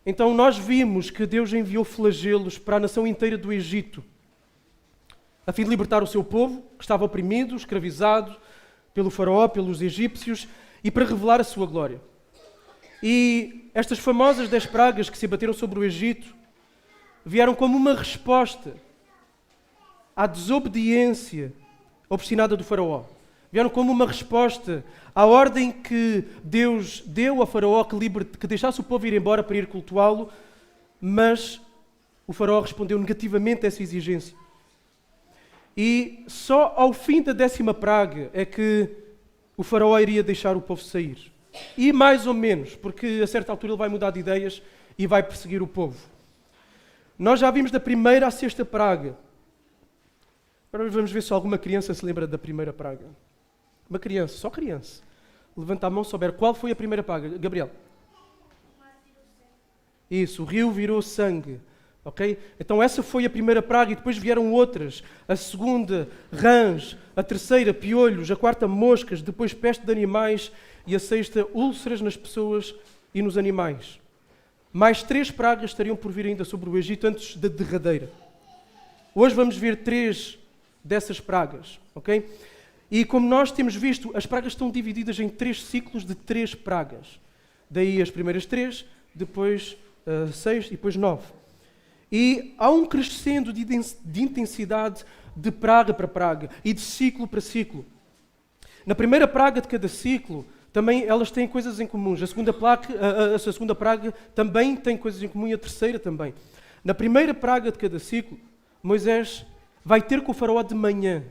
Então nós vimos que Deus enviou flagelos para a nação inteira do Egito, a fim de libertar o seu povo, que estava oprimido, escravizado pelo faraó, pelos egípcios, e para revelar a sua glória. E estas famosas 10 pragas que se abateram sobre o Egito vieram como uma resposta à desobediência obstinada do faraó. Vieram como uma resposta à ordem que Deus deu a faraó que deixasse o povo ir embora para ir cultuá-lo, mas o faraó respondeu negativamente a essa exigência. E só ao fim da 10ª praga é que o faraó iria deixar o povo sair. E mais ou menos, porque a certa altura ele vai mudar de ideias e vai perseguir o povo. Nós já vimos da primeira à 6ª praga. Agora vamos ver se alguma criança se lembra da primeira praga. Uma criança, só criança. Levanta a mão se souber qual foi a primeira praga. Gabriel. Isso, o rio virou sangue. Okay? Então essa foi a primeira praga e depois vieram outras. A segunda, rãs. A terceira, piolhos. A quarta, moscas. Depois peste de animais. E a 6ª, úlceras nas pessoas e nos animais. Mais 3 pragas estariam por vir ainda sobre o Egito antes da derradeira. Hoje vamos ver 3 dessas pragas. Okay? E como nós temos visto, as pragas estão divididas em 3 ciclos de 3 pragas. Daí as primeiras 3, depois 6 e depois 9. E há um crescendo de intensidade de praga para praga e de ciclo para ciclo. Na primeira praga de cada ciclo, também elas têm coisas em comum. A segunda praga também tem coisas em comum e a terceira também. Na primeira praga de cada ciclo, Moisés vai ter com o faraó de manhã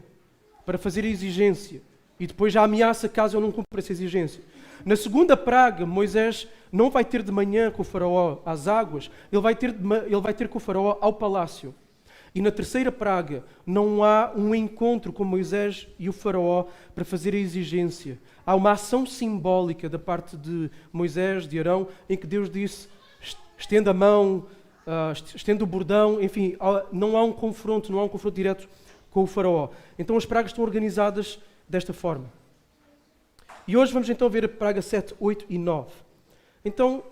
para fazer a exigência e depois já ameaça caso ele não cumpra essa exigência. Na segunda praga, Moisés não vai ter de manhã com o faraó às águas, ele vai ter com o faraó ao palácio. E na terceira praga, não há um encontro com Moisés e o faraó para fazer a exigência. Há uma ação simbólica da parte de Moisés, de Arão, em que Deus disse, estenda a mão, estenda o bordão, enfim, não há um confronto direto com o faraó. Então as pragas estão organizadas desta forma. E hoje vamos então ver a praga 7, 8 e 9. Então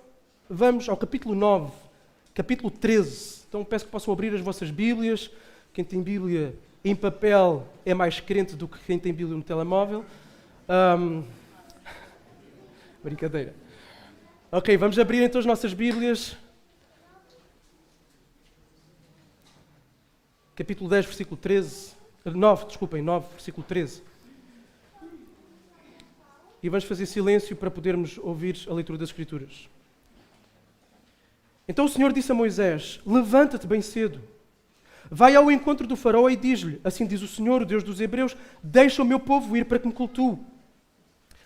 vamos ao capítulo 9, capítulo 13. Então peço que possam abrir as vossas Bíblias. Quem tem Bíblia em papel é mais crente do que quem tem Bíblia no telemóvel. Brincadeira. Ok, vamos abrir então as nossas Bíblias. Capítulo 10, versículo 9, versículo 13. E vamos fazer silêncio para podermos ouvir a leitura das Escrituras. Então o Senhor disse a Moisés, levanta-te bem cedo, vai ao encontro do faraó e diz-lhe, assim diz o Senhor, o Deus dos Hebreus, deixa o meu povo ir para que me cultue.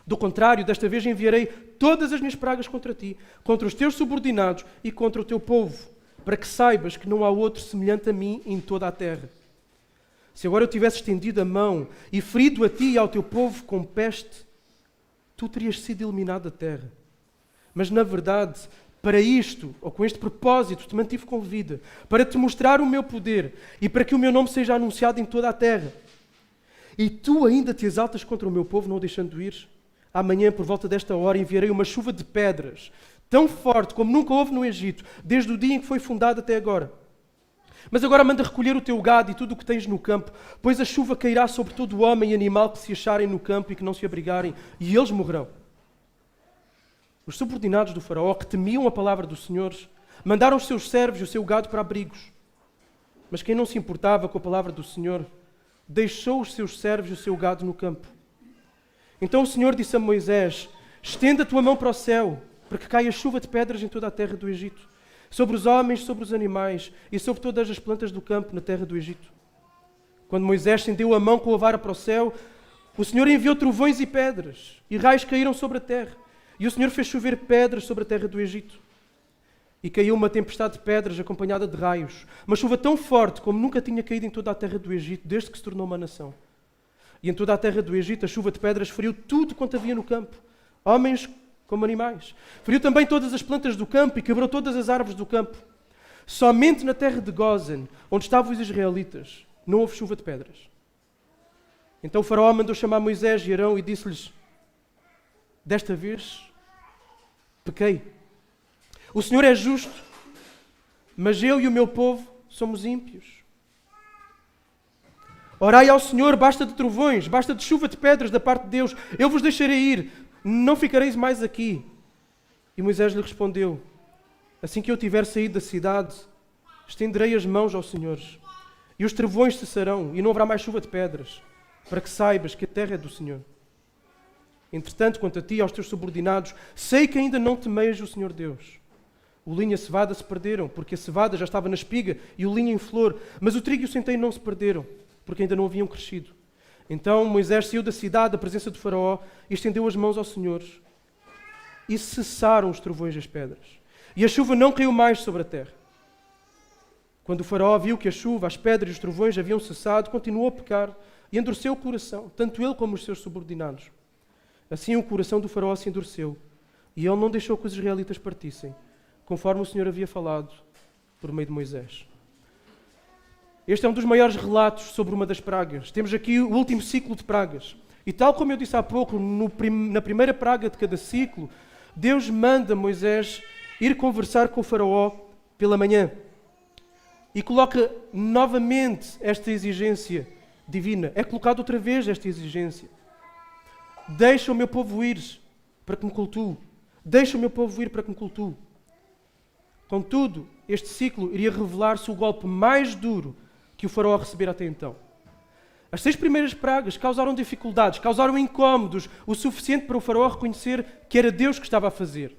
Do contrário, desta vez enviarei todas as minhas pragas contra ti, contra os teus subordinados e contra o teu povo, para que saibas que não há outro semelhante a mim em toda a terra. Se agora eu tivesse estendido a mão e ferido a ti e ao teu povo com peste, tu terias sido eliminado da terra. Mas, na verdade, para isto, ou com este propósito, te mantive com vida, para te mostrar o meu poder e para que o meu nome seja anunciado em toda a terra. E tu ainda te exaltas contra o meu povo, não o deixando ir? Amanhã, por volta desta hora, enviarei uma chuva de pedras, tão forte como nunca houve no Egito, desde o dia em que foi fundado até agora. Mas agora manda recolher o teu gado e tudo o que tens no campo, pois a chuva cairá sobre todo o homem e animal que se acharem no campo e que não se abrigarem, e eles morrerão. Os subordinados do faraó, que temiam a palavra do Senhor, mandaram os seus servos e o seu gado para abrigos. Mas quem não se importava com a palavra do Senhor, deixou os seus servos e o seu gado no campo. Então o Senhor disse a Moisés, estenda a tua mão para o céu, para que caia chuva de pedras em toda a terra do Egito, sobre os homens, sobre os animais e sobre todas as plantas do campo na terra do Egito. Quando Moisés estendeu a mão com a vara para o céu, o Senhor enviou trovões e pedras, e raios caíram sobre a terra. E o Senhor fez chover pedras sobre a terra do Egito. E caiu uma tempestade de pedras acompanhada de raios, uma chuva tão forte como nunca tinha caído em toda a terra do Egito, desde que se tornou uma nação. E em toda a terra do Egito a chuva de pedras feriu tudo quanto havia no campo, homens como animais. Feriu também todas as plantas do campo e quebrou todas as árvores do campo. Somente na terra de Gósen, onde estavam os israelitas, não houve chuva de pedras. Então o faraó mandou chamar Moisés e Arão e disse-lhes, desta vez pequei. O Senhor é justo mas eu e o meu povo somos ímpios. Orai ao Senhor, basta de trovões, basta de chuva de pedras da parte de Deus. Eu vos deixarei ir, não ficareis mais aqui. E Moisés lhe respondeu: assim que eu tiver saído da cidade, estenderei as mãos ao Senhor, e os trovões cessarão, e não haverá mais chuva de pedras, para que saibas que a terra é do Senhor. Entretanto, quanto a ti e aos teus subordinados, sei que ainda não temeias o Senhor Deus. O linho e a cevada se perderam, porque a cevada já estava na espiga e o linho em flor, mas o trigo e o centeio não se perderam, porque ainda não haviam crescido. Então Moisés saiu da cidade, da presença de Faraó, e estendeu as mãos ao Senhor, e cessaram os trovões e as pedras. E a chuva não caiu mais sobre a terra. Quando o Faraó viu que a chuva, as pedras e os trovões haviam cessado, continuou a pecar e endureceu o coração, tanto ele como os seus subordinados. Assim o coração do Faraó se endureceu, e ele não deixou que os israelitas partissem, conforme o Senhor havia falado por meio de Moisés. Este é um dos maiores relatos sobre uma das pragas. Temos aqui o último ciclo de pragas. E tal como eu disse há pouco, na primeira praga de cada ciclo, Deus manda Moisés ir conversar com o Faraó pela manhã. E coloca novamente esta exigência divina. É colocado outra vez esta exigência. Deixa o meu povo ir para que me cultue. Deixa o meu povo ir para que me cultue. Contudo, este ciclo iria revelar-se o golpe mais duro que o Faraó recebera até então. As 6 primeiras pragas causaram dificuldades, causaram incómodos, o suficiente para o Faraó reconhecer que era Deus que estava a fazer.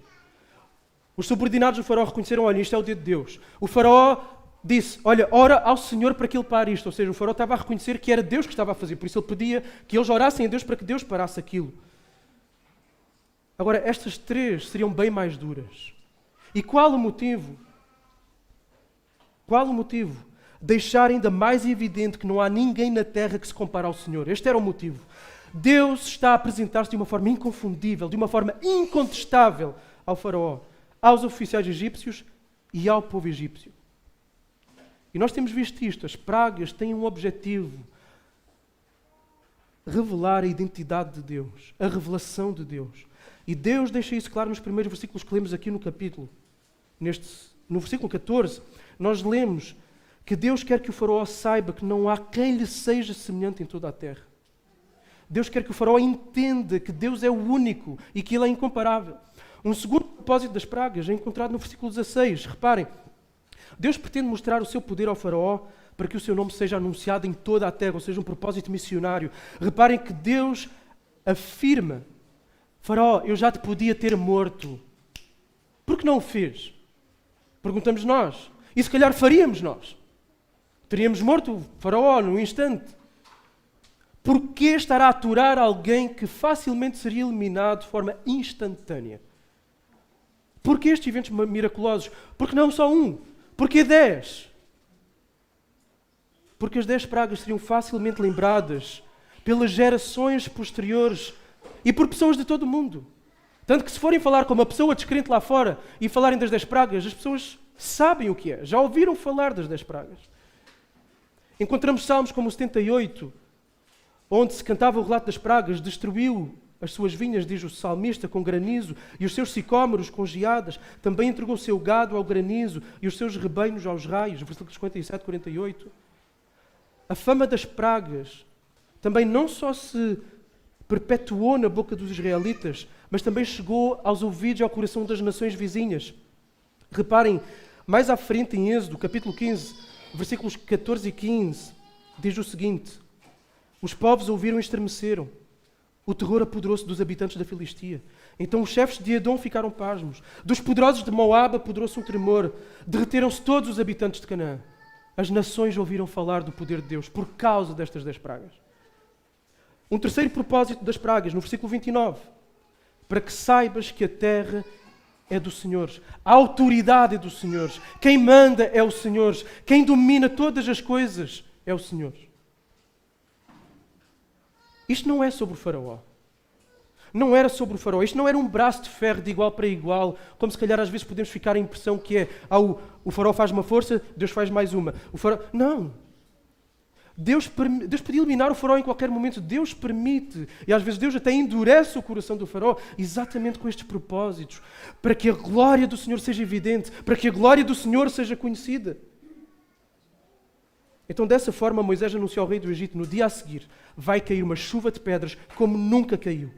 Os subordinados do Faraó reconheceram: olha, isto é o dedo de Deus. O Faraó disse: olha, ora ao Senhor para que ele pare isto. Ou seja, o Faraó estava a reconhecer que era Deus que estava a fazer. Por isso ele pedia que eles orassem a Deus para que Deus parasse aquilo. Agora, estas 3 seriam bem mais duras. E qual o motivo? Qual o motivo? Deixar ainda mais evidente que não há ninguém na terra que se compare ao Senhor. Este era o motivo. Deus está a apresentar-se de uma forma inconfundível, de uma forma incontestável ao Faraó, aos oficiais egípcios e ao povo egípcio. E nós temos visto isto. As pragas têm um objetivo: revelar a identidade de Deus, a revelação de Deus. E Deus deixa isso claro nos primeiros versículos que lemos aqui no capítulo. No versículo 14, nós lemos que Deus quer que o Faraó saiba que não há quem lhe seja semelhante em toda a terra. Deus quer que o Faraó entenda que Deus é o único e que Ele é incomparável. Um segundo propósito das pragas é encontrado no versículo 16. Reparem, Deus pretende mostrar o seu poder ao Faraó para que o seu nome seja anunciado em toda a terra, ou seja, um propósito missionário. Reparem que Deus afirma: Faraó, eu já te podia ter morto. Por que não o fez? Perguntamos nós. E se calhar faríamos nós. Teríamos morto o Faraó num instante. Porquê estar a aturar alguém que facilmente seria eliminado de forma instantânea? Porquê estes eventos miraculosos? Porque não só um? Porquê 10? Porque as 10 pragas seriam facilmente lembradas pelas gerações posteriores e por pessoas de todo o mundo. Tanto que se forem falar com uma pessoa descrente lá fora e falarem das 10 pragas, as pessoas sabem o que é, já ouviram falar das 10 pragas. Encontramos salmos como o 78, onde se cantava o relato das pragas: destruiu as suas vinhas, diz o salmista, com granizo, e os seus sicômoros com geadas. Também entregou o seu gado ao granizo e os seus rebanhos aos raios. Versículos 57 e 48. A fama das pragas também não só se perpetuou na boca dos israelitas, mas também chegou aos ouvidos e ao coração das nações vizinhas. Reparem, mais à frente em Êxodo, capítulo 15, versículos 14 e 15, diz o seguinte: os povos ouviram e estremeceram. O terror apoderou-se dos habitantes da Filistia. Então os chefes de Edom ficaram pasmos. Dos poderosos de Moabe apoderou-se um tremor. Derreteram-se todos os habitantes de Canaã. As nações ouviram falar do poder de Deus por causa destas 10 pragas. Um terceiro propósito das pragas, no versículo 29. Para que saibas que a terra é do Senhor. A autoridade é do Senhor. Quem manda é o Senhor. Quem domina todas as coisas é o Senhor. Isto não é sobre o Faraó. Não era sobre o Faraó. Isto não era um braço de ferro de igual para igual, como se calhar às vezes podemos ficar a impressão que é: o Faraó faz uma força, Deus faz mais uma. Não. Deus podia eliminar o faraó em qualquer momento. Deus permite. E às vezes Deus até endurece o coração do faraó exatamente com estes propósitos. Para que a glória do Senhor seja evidente. Para que a glória do Senhor seja conhecida. Então dessa forma Moisés anunciou ao rei do Egito: no dia a seguir vai cair uma chuva de pedras como nunca caiu.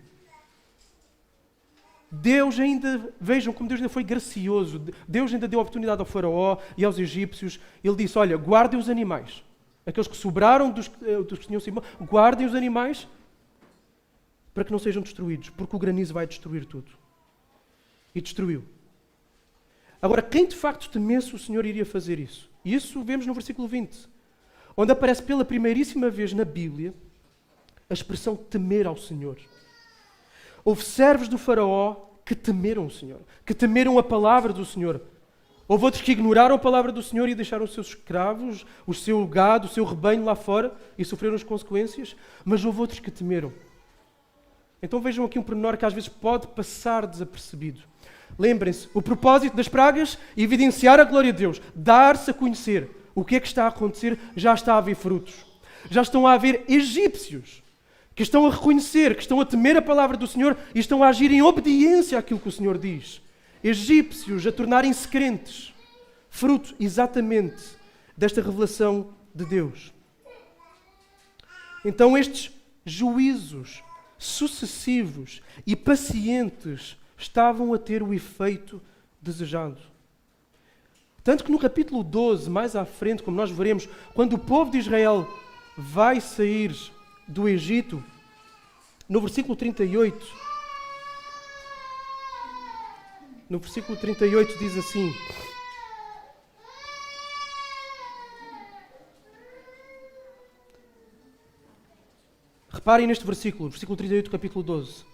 Deus ainda, vejam como Deus ainda foi gracioso. Deus ainda deu a oportunidade ao faraó e aos egípcios. Ele disse: olha, guardem os animais. Aqueles que sobraram dos que tinham sido, guardem os animais para que não sejam destruídos, porque o granizo vai destruir tudo. E destruiu. Agora, quem de facto temesse, o Senhor iria fazer isso. E isso vemos no versículo 20, onde aparece pela primeiríssima vez na Bíblia a expressão temer ao Senhor. Houve servos do faraó que temeram o Senhor, que temeram a palavra do Senhor. Houve outros que ignoraram a palavra do Senhor e deixaram os seus escravos, o seu gado, o seu rebanho lá fora e sofreram as consequências, mas houve outros que temeram. Então vejam aqui um pormenor que às vezes pode passar desapercebido. Lembrem-se, o propósito das pragas é evidenciar a glória de Deus, dar-se a conhecer. O que é que está a acontecer? Já está a haver frutos. Já estão a haver egípcios que estão a reconhecer, que estão a temer a palavra do Senhor e estão a agir em obediência àquilo que o Senhor diz. Egípcios a tornarem-se crentes, fruto exatamente desta revelação de Deus. Então estes juízos sucessivos e pacientes estavam a ter o efeito desejado. Tanto que no capítulo 12, mais à frente, como nós veremos, quando o povo de Israel vai sair do Egito, no versículo 38, diz assim: reparem neste versículo 38 do capítulo 12.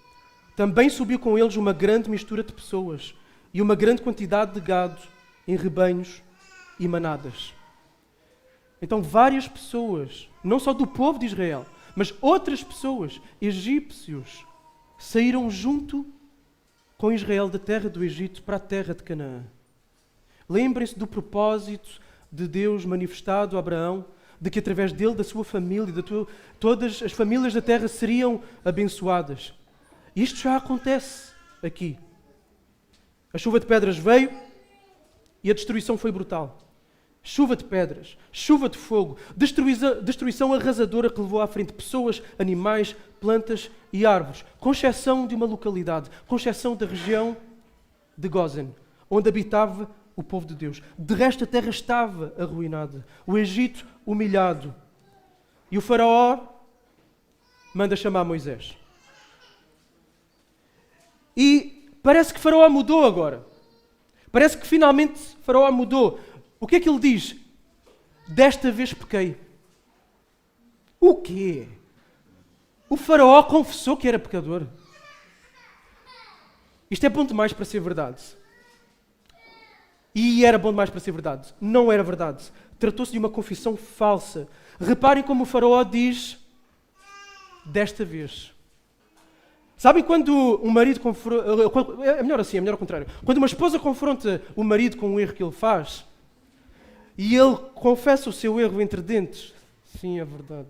Também subiu com eles uma grande mistura de pessoas e uma grande quantidade de gado em rebanhos e manadas. Então várias pessoas, não só do povo de Israel, mas outras pessoas, egípcios, saíram junto com Israel da terra do Egito para a terra de Canaã. Lembrem-se do propósito de Deus manifestado a Abraão, de que através dele, da sua família, todas as famílias da terra seriam abençoadas. Isto já acontece aqui. A chuva de pedras veio e a destruição foi brutal. Chuva de pedras, chuva de fogo, destruição arrasadora que levou à frente pessoas, animais, plantas e árvores, com exceção de uma localidade, com exceção da região de Gósen, onde habitava o povo de Deus. De resto, a terra estava arruinada, o Egito humilhado. E o faraó manda chamar Moisés. E parece que faraó mudou agora. Parece que finalmente faraó mudou. O que é que ele diz? Desta vez pequei. O quê? O faraó confessou que era pecador. Isto é bom demais para ser verdade. E era bom demais para ser verdade. Não era verdade. Tratou-se de uma confissão falsa. Reparem como o faraó diz desta vez. Sabem quando um marido confronta... É melhor assim, é melhor ao contrário. Quando uma esposa confronta o marido com um erro que ele faz e ele confessa o seu erro entre dentes. Sim, é verdade.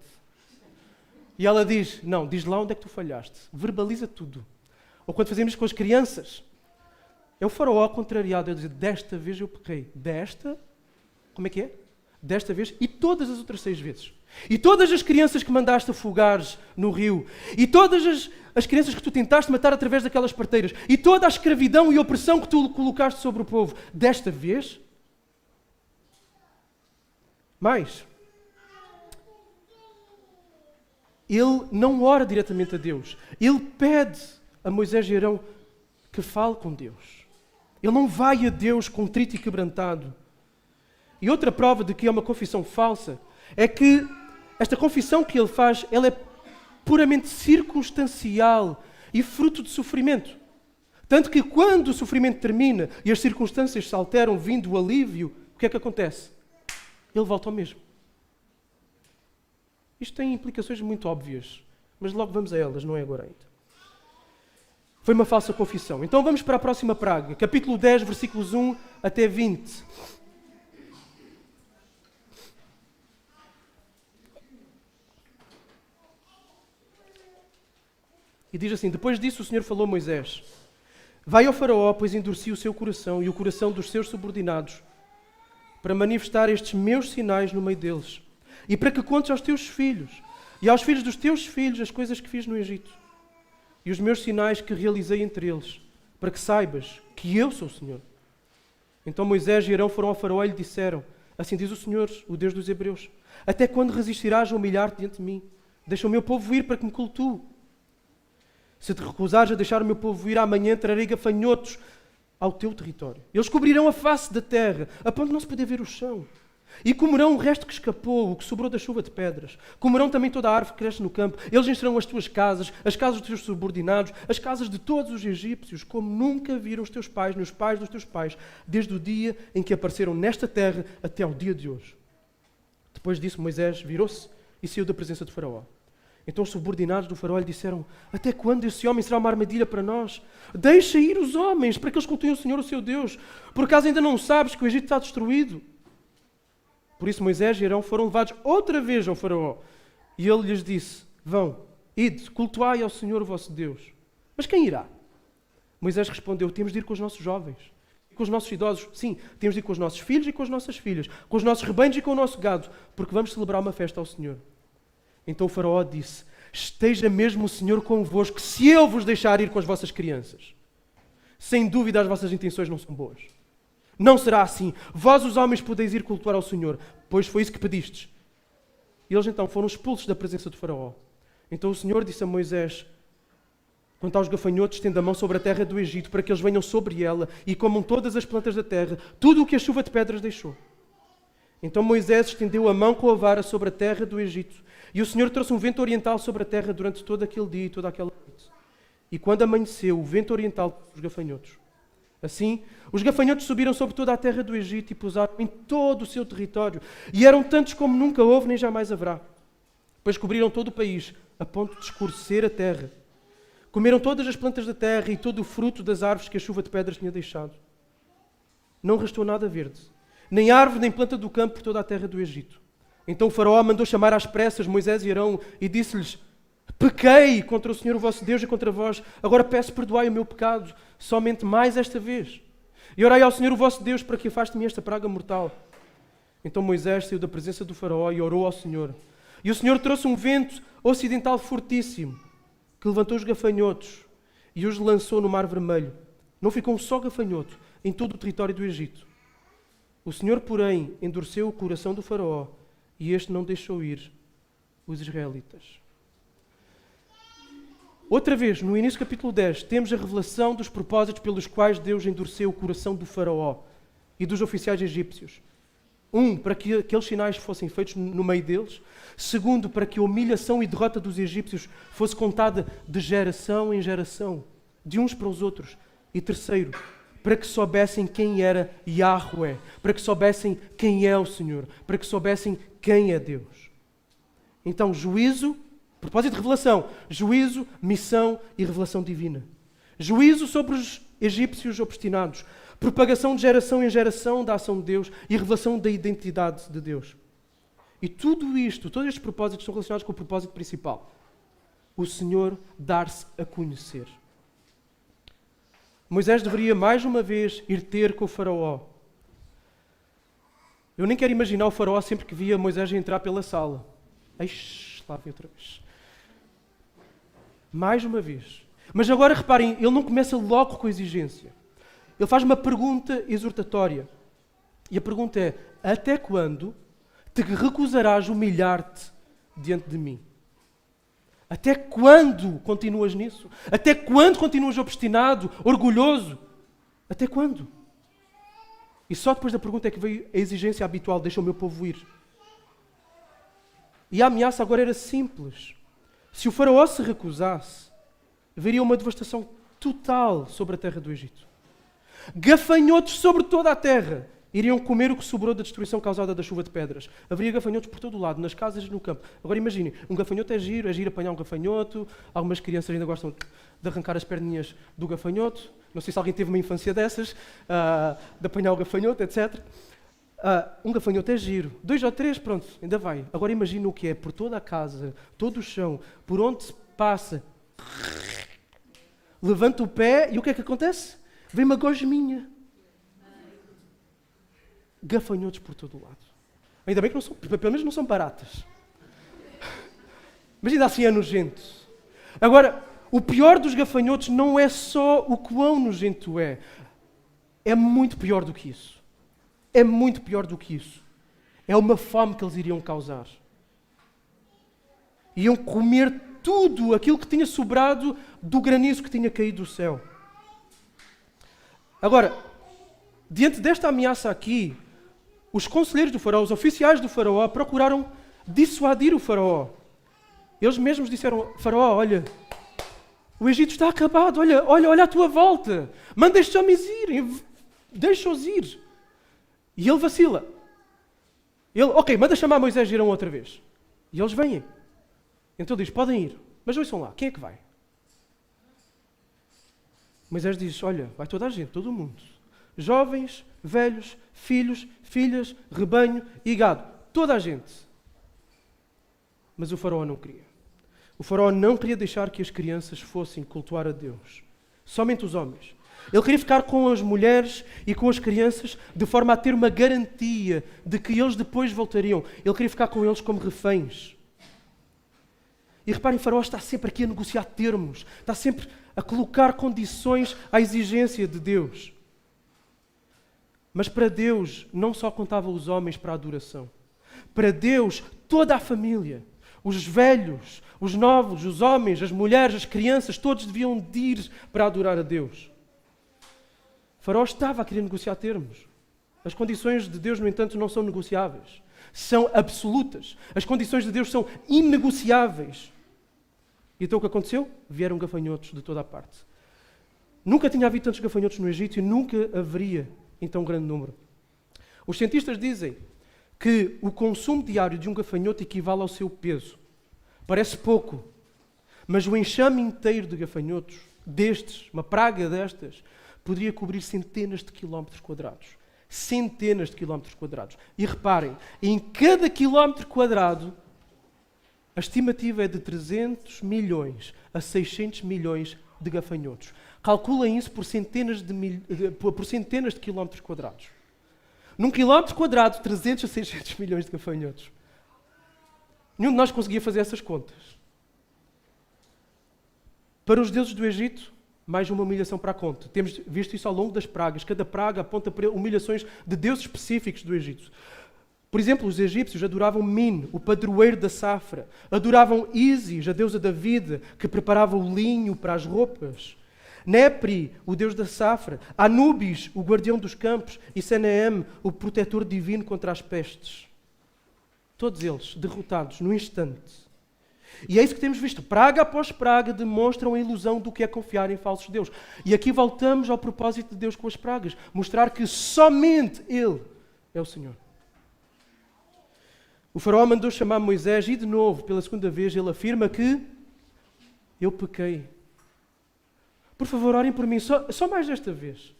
E ela diz, não, diz lá onde é que tu falhaste. Verbaliza tudo. Ou quando fazemos com as crianças, é o faraó contrariado a dizer, desta vez eu pequei. Desta, como é que é? Desta vez e todas as outras 6 vezes. E todas as crianças que mandaste afogares no rio. E todas as crianças que tu tentaste matar através daquelas parteiras. E toda a escravidão e opressão que tu colocaste sobre o povo. Desta vez. Mais. Ele não ora diretamente a Deus. Ele pede a Moisés e Arão que fale com Deus. Ele não vai a Deus contrito e quebrantado. E outra prova de que é uma confissão falsa é que esta confissão que ele faz, ela é puramente circunstancial e fruto de sofrimento. Tanto que quando o sofrimento termina e as circunstâncias se alteram vindo o alívio, o que é que acontece? Ele volta ao mesmo. Isto tem implicações muito óbvias, mas logo vamos a elas, não é agora ainda. Foi uma falsa confissão. Então vamos para a próxima praga, capítulo 10, versículos 1 até 20. E diz assim: depois disso o Senhor falou a Moisés: vai ao faraó, pois endureci o seu coração e o coração dos seus subordinados, para manifestar estes meus sinais no meio deles, e para que contes aos teus filhos e aos filhos dos teus filhos as coisas que fiz no Egito, e os meus sinais que realizei entre eles, para que saibas que eu sou o Senhor. Então Moisés e Arão foram ao faraó e lhe disseram: assim diz o Senhor, o Deus dos Hebreus: até quando resistirás a humilhar-te diante de mim? Deixa o meu povo ir para que me cultue. Se te recusares a deixar o meu povo ir, amanhã trarei gafanhotos ao teu território. Eles cobrirão a face da terra, a ponto de não se poder ver o chão. E comerão o resto que escapou, o que sobrou da chuva de pedras. Comerão também toda a árvore que cresce no campo. Eles encherão as tuas casas, as casas dos teus subordinados, as casas de todos os egípcios, como nunca viram os teus pais, nem os pais dos teus pais, desde o dia em que apareceram nesta terra até ao dia de hoje. Depois disso, Moisés virou-se e saiu da presença de Faraó. Então os subordinados do faraó lhe disseram: até quando esse homem será uma armadilha para nós? Deixa ir os homens, para que eles cultuem o Senhor, o seu Deus. Por acaso ainda não sabes que o Egito está destruído? Por isso Moisés e Arão foram levados outra vez ao faraó. E ele lhes disse: vão, ide, cultuai ao Senhor o vosso Deus. Mas quem irá? Moisés respondeu: temos de ir com os nossos jovens, com os nossos idosos. Sim, temos de ir com os nossos filhos e com as nossas filhas, com os nossos rebanhos e com o nosso gado, porque vamos celebrar uma festa ao Senhor. Então o faraó disse: esteja mesmo o Senhor convosco, se eu vos deixar ir com as vossas crianças. Sem dúvida as vossas intenções não são boas. Não será assim. Vós os homens podeis ir cultuar ao Senhor, pois foi isso que pedistes. E eles então foram expulsos da presença do faraó. Então o Senhor disse a Moisés: quanto aos gafanhotos, estenda a mão sobre a terra do Egito, para que eles venham sobre ela e comam todas as plantas da terra, tudo o que a chuva de pedras deixou. Então Moisés estendeu a mão com a vara sobre a terra do Egito, e o Senhor trouxe um vento oriental sobre a terra durante todo aquele dia e toda aquela noite. E quando amanheceu, o vento oriental trouxe os gafanhotos. Assim, os gafanhotos subiram sobre toda a terra do Egito e pousaram em todo o seu território. E eram tantos como nunca houve, nem jamais haverá. Pois cobriram todo o país, a ponto de escurecer a terra. Comeram todas as plantas da terra e todo o fruto das árvores que a chuva de pedras tinha deixado. Não restou nada verde, nem árvore, nem planta do campo por toda a terra do Egito. Então o faraó mandou chamar às pressas Moisés e Arão e disse-lhes: pequei contra o Senhor o vosso Deus e contra vós. Agora peço perdoai o meu pecado, somente mais esta vez. E orai ao Senhor o vosso Deus para que afaste-me esta praga mortal. Então Moisés saiu da presença do faraó e orou ao Senhor. E o Senhor trouxe um vento ocidental fortíssimo, que levantou os gafanhotos e os lançou no Mar Vermelho. Não ficou um só gafanhoto em todo o território do Egito. O Senhor, porém, endureceu o coração do faraó, e este não deixou ir os israelitas. Outra vez, no início do capítulo 10, temos a revelação dos propósitos pelos quais Deus endureceu o coração do faraó e dos oficiais egípcios. Para que aqueles sinais fossem feitos no meio deles. Segundo, para que a humilhação e derrota dos egípcios fosse contada de geração em geração, de uns para os outros. E terceiro, para que soubessem quem era Yahweh, para que soubessem quem é o Senhor, para que soubessem quem é Deus. Então, juízo, propósito de revelação, juízo, missão e revelação divina. Juízo sobre os egípcios obstinados, propagação de geração em geração da ação de Deus e revelação da identidade de Deus. E tudo isto, todos estes propósitos são relacionados com o propósito principal: o Senhor dar-se a conhecer. Moisés deveria mais uma vez ir ter com o faraó. Eu nem quero imaginar o faraó sempre que via Moisés entrar pela sala. Eixe, lá vem outra vez. Mais uma vez. Mas agora reparem, ele não começa logo com exigência. Ele faz uma pergunta exortatória. E a pergunta é: até quando te recusarás humilhar-te diante de mim? Até quando continuas nisso? Até quando continuas obstinado, orgulhoso? Até quando? E só depois da pergunta é que veio a exigência habitual: deixa o meu povo ir. E a ameaça agora era simples. Se o faraó se recusasse, haveria uma devastação total sobre a terra do Egito. Gafanhotos sobre toda a terra iriam comer o que sobrou da destruição causada da chuva de pedras. Haveria gafanhotos por todo o lado, nas casas e no campo. Agora imaginem, um gafanhoto é giro apanhar um gafanhoto. Algumas crianças ainda gostam de arrancar as perninhas do gafanhoto. Não sei se alguém teve uma infância dessas, de apanhar o gafanhoto, etc. Um gafanhoto é giro. 2 ou 3, pronto, ainda vai. Agora imagina o que é por toda a casa, todo o chão, por onde se passa. levanta o pé e o que é que acontece? Vem uma gosminha. Gafanhotos por todo o lado. Ainda bem que não são, pelo menos não são baratas. Mas ainda assim é nojento. Agora, o pior dos gafanhotos não é só o quão nojento é. É muito pior do que isso. É muito pior do que isso. É uma fome que eles iriam causar. Iam comer tudo aquilo que tinha sobrado do granizo que tinha caído do céu. Agora, diante desta ameaça aqui, os conselheiros do faraó, os oficiais do faraó, procuraram dissuadir o faraó. Eles mesmos disseram, faraó, olha, o Egito está acabado, olha à tua volta. Manda estes homens irem, deixa-os ir. E ele vacila. Ok, manda chamar Moisés e irão outra vez. E eles vêm. Então diz, podem ir. Mas ouçam lá, quem é que vai? Moisés diz, olha, vai toda a gente, todo o mundo. Jovens, velhos, filhos, filhas, rebanho e gado. Toda a gente. Mas o faraó não queria. O faraó não queria deixar que as crianças fossem cultuar a Deus. Somente os homens. Ele queria ficar com as mulheres e com as crianças de forma a ter uma garantia de que eles depois voltariam. Ele queria ficar com eles como reféns. E reparem, o faraó está sempre aqui a negociar termos. Está sempre a colocar condições à exigência de Deus. Mas para Deus não só contavam os homens para a adoração. Para Deus, toda a família, os velhos, os novos, os homens, as mulheres, as crianças, todos deviam de ir para adorar a Deus. O faraó estava a querer negociar termos. As condições de Deus, no entanto, não são negociáveis. São absolutas. As condições de Deus são inegociáveis. E então o que aconteceu? Vieram gafanhotos de toda a parte. Nunca tinha havido tantos gafanhotos no Egito e nunca haveria em tão grande número. Os cientistas dizem que o consumo diário de um gafanhoto equivale ao seu peso. Parece pouco, mas o enxame inteiro de gafanhotos, destes, uma praga destas, poderia cobrir centenas de quilómetros quadrados. Centenas de quilómetros quadrados. E reparem, em cada quilómetro quadrado, a estimativa é de 300 milhões a 600 milhões de gafanhotos. Calculem isso por centenas de quilómetros quadrados. Num quilómetro quadrado, 300 a 600 milhões de gafanhotos. Nenhum de nós conseguia fazer essas contas. Para os deuses do Egito, mais uma humilhação para a conta. Temos visto isso ao longo das pragas. Cada praga aponta para humilhações de deuses específicos do Egito. Por exemplo, os egípcios adoravam Min, o padroeiro da safra. Adoravam Ísis, a deusa da vida, que preparava o linho para as roupas. Nepri, o deus da safra. Anubis, o guardião dos campos. E Seneem, o protetor divino contra as pestes. Todos eles derrotados no instante. E é isso que temos visto. Praga após praga demonstram a ilusão do que é confiar em falsos deuses. E aqui voltamos ao propósito de Deus com as pragas. Mostrar que somente Ele é o Senhor. O faraó mandou chamar Moisés e de novo, pela segunda vez, ele afirma que eu pequei. Por favor, orem por mim, só mais desta vez.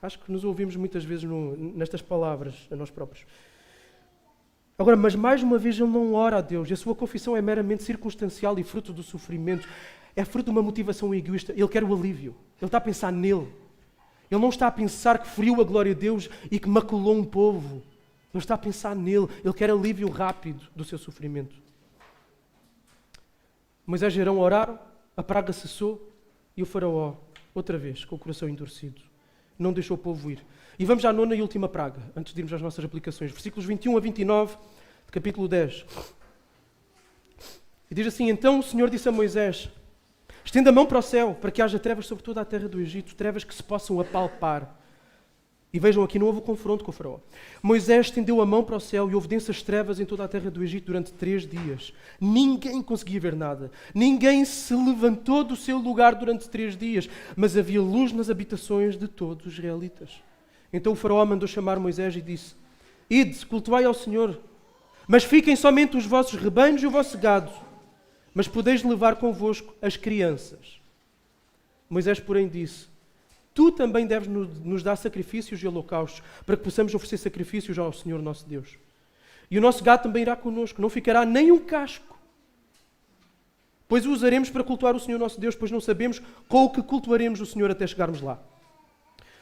Acho que nos ouvimos muitas vezes nestas palavras a nós próprios. Agora, mas mais uma vez ele não ora a Deus. E a sua confissão é meramente circunstancial e fruto do sofrimento. É fruto de uma motivação egoísta. Ele quer o alívio. Ele está a pensar nele. Ele não está a pensar que feriu a glória de Deus e que maculou um povo. Ele está a pensar nele. Ele quer alívio rápido do seu sofrimento. Moisés e Arão oraram, a praga cessou e o faraó, outra vez, com o coração endurecido, não deixou o povo ir. E vamos à nona e última praga, antes de irmos às nossas aplicações. Versículos 21 a 29, de capítulo 10. E diz assim, então o Senhor disse a Moisés, estenda a mão para o céu, para que haja trevas sobre toda a terra do Egito, trevas que se possam apalpar. E vejam, aqui não houve confronto com o faraó. Moisés estendeu a mão para o céu e houve densas trevas em toda a terra do Egito durante 3 dias. Ninguém conseguia ver nada. Ninguém se levantou do seu lugar durante 3 dias. Mas havia luz nas habitações de todos os israelitas. Então o faraó mandou chamar Moisés e disse, ide, cultuai ao Senhor, mas fiquem somente os vossos rebanhos e o vosso gado, mas podeis levar convosco as crianças. Moisés, porém, disse, tu também deves nos dar sacrifícios e holocaustos, para que possamos oferecer sacrifícios ao Senhor nosso Deus. E o nosso gado também irá connosco, não ficará nem um casco, pois o usaremos para cultuar o Senhor nosso Deus, pois não sabemos com o que cultuaremos o Senhor até chegarmos lá.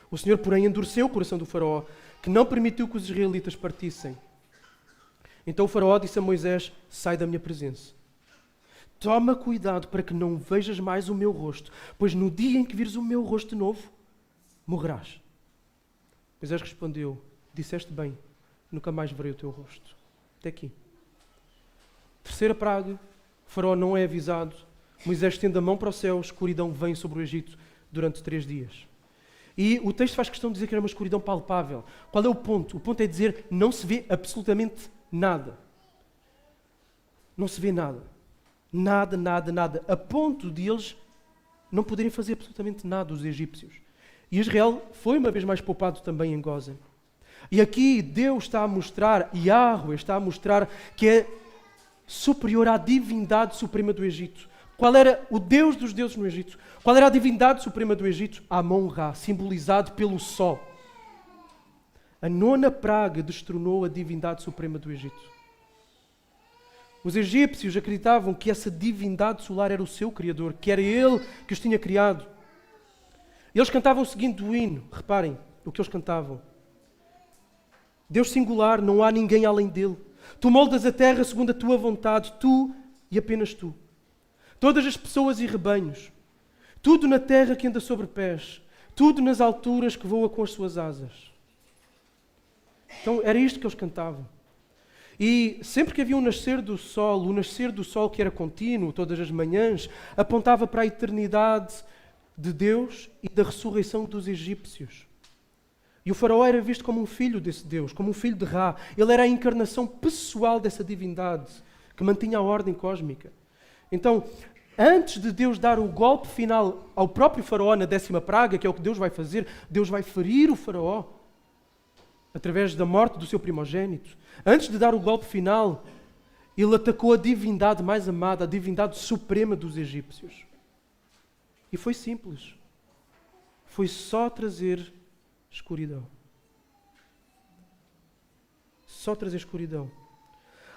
O Senhor, porém, endureceu o coração do faraó, que não permitiu que os israelitas partissem. Então o faraó disse a Moisés: sai da minha presença. Toma cuidado para que não vejas mais o meu rosto, pois no dia em que vires o meu rosto de novo, morrerás. Moisés respondeu: disseste bem, nunca mais verei o teu rosto. Até aqui. Terceira praga, o faraó não é avisado. Moisés estende a mão para o céu, escuridão vem sobre o Egito durante 3 dias. E o texto faz questão de dizer que era uma escuridão palpável. Qual é o ponto? O ponto é dizer não se vê absolutamente nada. Não se vê nada. Nada, nada, nada. A ponto de eles não poderem fazer absolutamente nada, os egípcios. E Israel foi uma vez mais poupado também em Gósen. E aqui Deus está a mostrar, Yahweh está a mostrar que é superior à divindade suprema do Egito. Qual era o Deus dos deuses no Egito? Qual era a divindade suprema do Egito? Amon-Ra, simbolizado pelo sol. A 9ª praga destronou a divindade suprema do Egito. Os egípcios acreditavam que essa divindade solar era o seu Criador, que era Ele que os tinha criado. Eles cantavam o seguinte hino, reparem o que eles cantavam. Deus singular, não há ninguém além dele. Tu moldas a terra segundo a tua vontade, tu e apenas tu. Todas as pessoas e rebanhos, tudo na terra que anda sobre pés, tudo nas alturas que voa com as suas asas. Então era isto que eles cantavam. E sempre que havia o nascer do sol que era contínuo, todas as manhãs, apontava para a eternidade de Deus e da ressurreição dos egípcios. E o faraó era visto como um filho desse Deus, como um filho de Ra. Ele era a encarnação pessoal dessa divindade que mantinha a ordem cósmica. Então, antes de Deus dar o golpe final ao próprio faraó na 10ª praga, que é o que Deus vai fazer, Deus vai ferir o faraó através da morte do seu primogênito. Antes de dar o golpe final, ele atacou a divindade mais amada, a divindade suprema dos egípcios. E foi simples. Foi só trazer escuridão. Só trazer escuridão.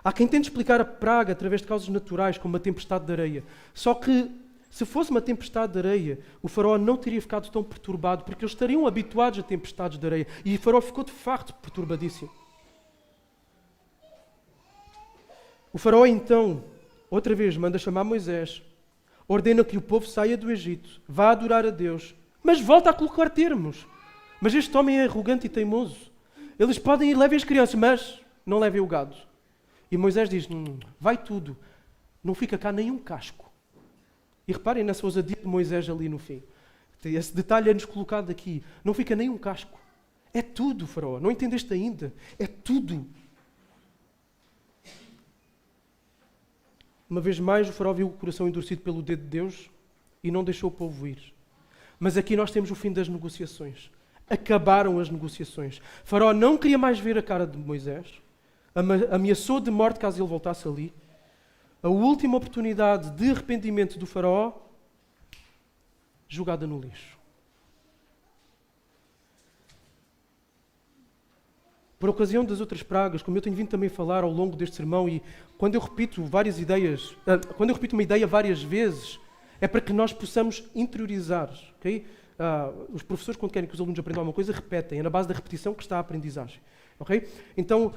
Há quem tente explicar a praga através de causas naturais, como uma tempestade de areia. Só que, se fosse uma tempestade de areia, o faraó não teria ficado tão perturbado, porque eles estariam habituados a tempestades de areia. E o faraó ficou de facto perturbadíssimo. O faraó então, outra vez, manda chamar Moisés, ordena que o povo saia do Egito, vá adorar a Deus, mas volta a colocar termos. Mas este homem é arrogante e teimoso. Eles podem ir, levem as crianças, mas não levem o gado. E Moisés diz, vai tudo, não fica cá nenhum casco. E reparem nessa ousadia de Moisés ali no fim. Esse detalhe é-nos colocado aqui. Não fica nenhum casco. É tudo, faraó. Não entendeste ainda? É tudo. Uma vez mais, o faraó viu o coração endurecido pelo dedo de Deus e não deixou o povo ir. Mas aqui nós temos o fim das negociações. Acabaram as negociações. Faraó não queria mais ver a cara de Moisés. Ameaçou de morte caso ele voltasse ali. A última oportunidade de arrependimento do faraó, jogada no lixo. Por ocasião das outras pragas, como eu tenho vindo também a falar ao longo deste sermão, e quando eu repito uma ideia várias vezes, é para que nós possamos interiorizar. Okay? Os professores, quando querem que os alunos aprendam alguma coisa, repetem. É na base da repetição que está a aprendizagem. Okay? Então,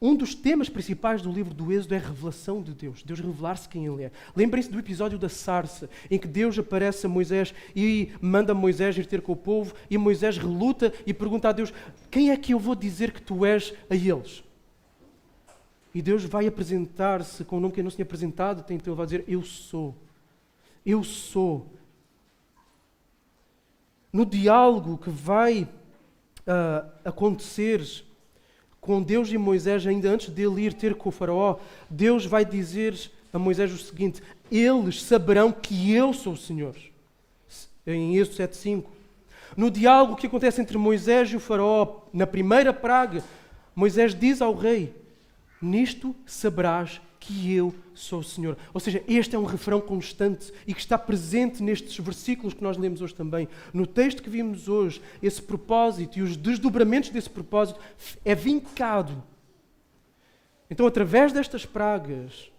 um dos temas principais do livro do Êxodo é a revelação de Deus. Deus revelar-se quem Ele é. Lembrem-se do episódio da sarça, em que Deus aparece a Moisés e manda Moisés ir ter com o povo, e Moisés reluta e pergunta a Deus, quem é que eu vou dizer que tu és a eles? E Deus vai apresentar-se com um nome que não se tinha apresentado, então Ele vai dizer, eu sou. Eu sou. No diálogo que vai acontecer com Deus e Moisés, ainda antes dele ir ter com o faraó, Deus vai dizer a Moisés o seguinte, eles saberão que eu sou o Senhor. Em Êxodo 7:5. No diálogo que acontece entre Moisés e o faraó, na primeira praga, Moisés diz ao rei, nisto saberás que eu sou o Senhor. Ou seja, este é um refrão constante e que está presente nestes versículos que nós lemos hoje também. No texto que vimos hoje, esse propósito e os desdobramentos desse propósito é vincado. Então, através destas pragas,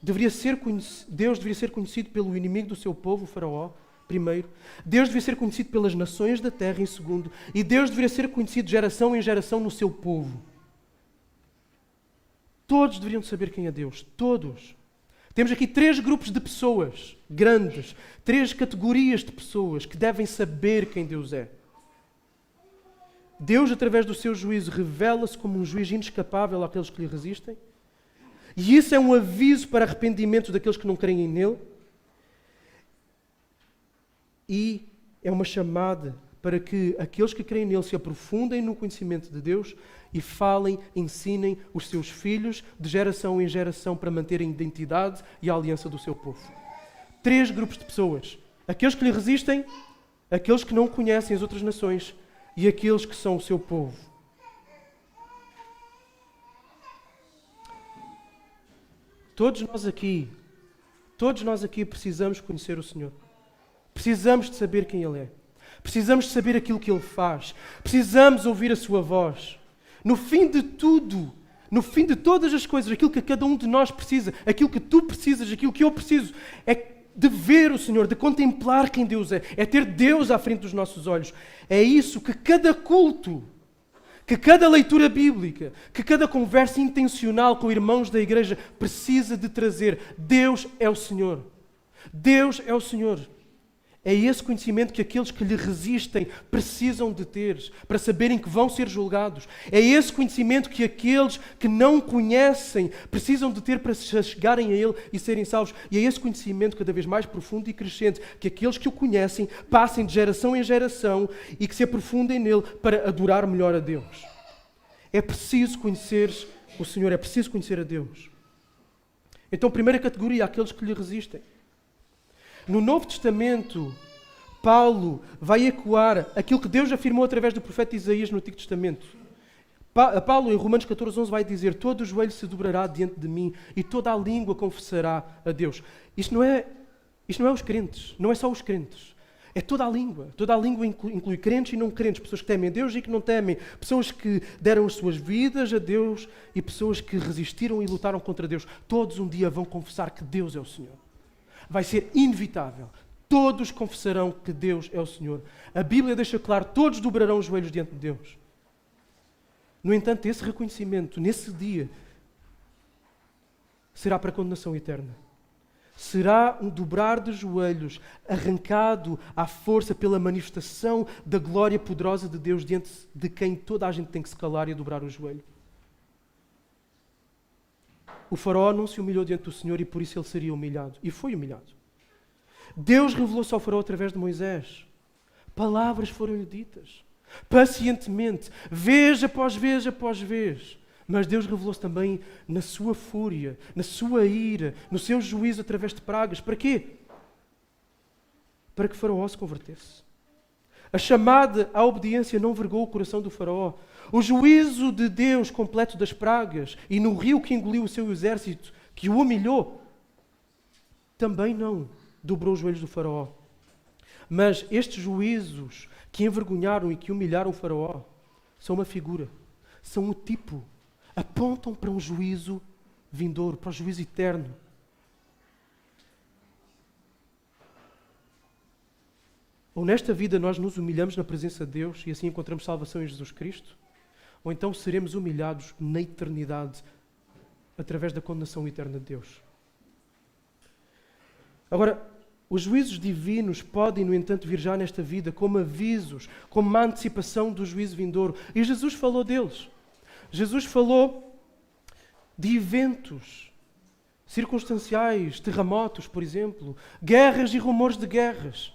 Deus deveria ser conhecido pelo inimigo do seu povo, o faraó, primeiro. Deus deveria ser conhecido pelas nações da terra, em segundo. E Deus deveria ser conhecido de geração em geração no seu povo. Todos deveriam saber quem é Deus. Todos. Temos aqui 3 grupos de pessoas grandes. 3 categorias de pessoas que devem saber quem Deus é. Deus, através do seu juízo, revela-se como um juiz inescapável àqueles que lhe resistem. E isso é um aviso para arrependimento daqueles que não creem nele. E é uma chamada para que aqueles que creem nele se aprofundem no conhecimento de Deus e falem, ensinem os seus filhos de geração em geração para manterem a identidade e a aliança do seu povo. 3 grupos de pessoas. Aqueles que lhe resistem, aqueles que não conhecem as outras nações e aqueles que são o seu povo. Todos nós aqui precisamos conhecer o Senhor. Precisamos de saber quem Ele é. Precisamos de saber aquilo que Ele faz. Precisamos ouvir a sua voz. No fim de tudo, no fim de todas as coisas, aquilo que cada um de nós precisa, aquilo que tu precisas, aquilo que eu preciso, é de ver o Senhor, de contemplar quem Deus é ter Deus à frente dos nossos olhos. É isso que cada culto, que cada leitura bíblica, que cada conversa intencional com irmãos da igreja precisa de trazer. Deus é o Senhor. Deus é o Senhor. É esse conhecimento que aqueles que lhe resistem precisam de ter, para saberem que vão ser julgados. É esse conhecimento que aqueles que não conhecem precisam de ter para se chegarem a Ele e serem salvos. E é esse conhecimento cada vez mais profundo e crescente que aqueles que o conhecem passem de geração em geração e que se aprofundem nele para adorar melhor a Deus. É preciso conhecer o Senhor, é preciso conhecer a Deus. Então, primeira categoria, aqueles que lhe resistem. No Novo Testamento, Paulo vai ecoar aquilo que Deus afirmou através do profeta Isaías no Antigo Testamento. Paulo, em Romanos 14:11, vai dizer: todo o joelho se dobrará diante de mim e toda a língua confessará a Deus. Isto não é os crentes, não é só os crentes. É toda a língua. Toda a língua inclui crentes e não crentes, pessoas que temem a Deus e que não temem, pessoas que deram as suas vidas a Deus e pessoas que resistiram e lutaram contra Deus. Todos um dia vão confessar que Deus é o Senhor. Vai ser inevitável. Todos confessarão que Deus é o Senhor. A Bíblia deixa claro, todos dobrarão os joelhos diante de Deus. No entanto, esse reconhecimento, nesse dia, será para a condenação eterna. Será um dobrar de joelhos, arrancado à força pela manifestação da glória poderosa de Deus diante de quem toda a gente tem que se calar e dobrar o joelho. O faraó não se humilhou diante do Senhor e por isso ele seria humilhado. E foi humilhado. Deus revelou-se ao faraó através de Moisés. Palavras foram-lhe ditas. Pacientemente. Vez após vez após vez. Mas Deus revelou-se também na sua fúria, na sua ira, no seu juízo através de pragas. Para quê? Para que o faraó se convertesse. A chamada à obediência não vergou o coração do faraó. O juízo de Deus completo das pragas e no rio que engoliu o seu exército, que o humilhou, também não dobrou os joelhos do faraó. Mas estes juízos que envergonharam e que humilharam o faraó são uma figura, são um tipo, apontam para um juízo vindouro, para o juízo eterno. Ou nesta vida nós nos humilhamos na presença de Deus e assim encontramos salvação em Jesus Cristo, ou então seremos humilhados na eternidade através da condenação eterna de Deus. Agora, os juízos divinos podem, no entanto, vir já nesta vida como avisos, como uma antecipação do juízo vindouro. E Jesus falou deles. Jesus falou de eventos circunstanciais, terremotos, por exemplo, guerras e rumores de guerras.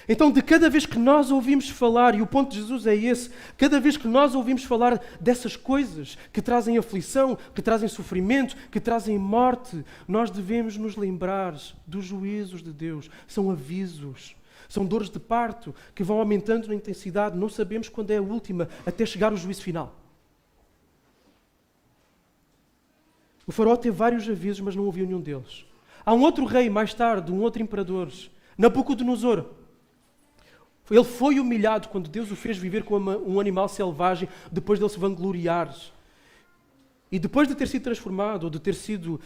Então, de cada vez que nós ouvimos falar, e o ponto de Jesus é esse, cada vez que nós ouvimos falar dessas coisas que trazem aflição, que trazem sofrimento, que trazem morte, nós devemos nos lembrar dos juízos de Deus. São avisos, são dores de parto que vão aumentando na intensidade. Não sabemos quando é a última, até chegar o juízo final. O faraó teve vários avisos, mas não ouviu nenhum deles. Há um outro rei, mais tarde, um outro imperador, Nabucodonosor. Ele foi humilhado quando Deus o fez viver como um animal selvagem depois dele se vangloriar. E depois de ter sido transformado, ou de ter sido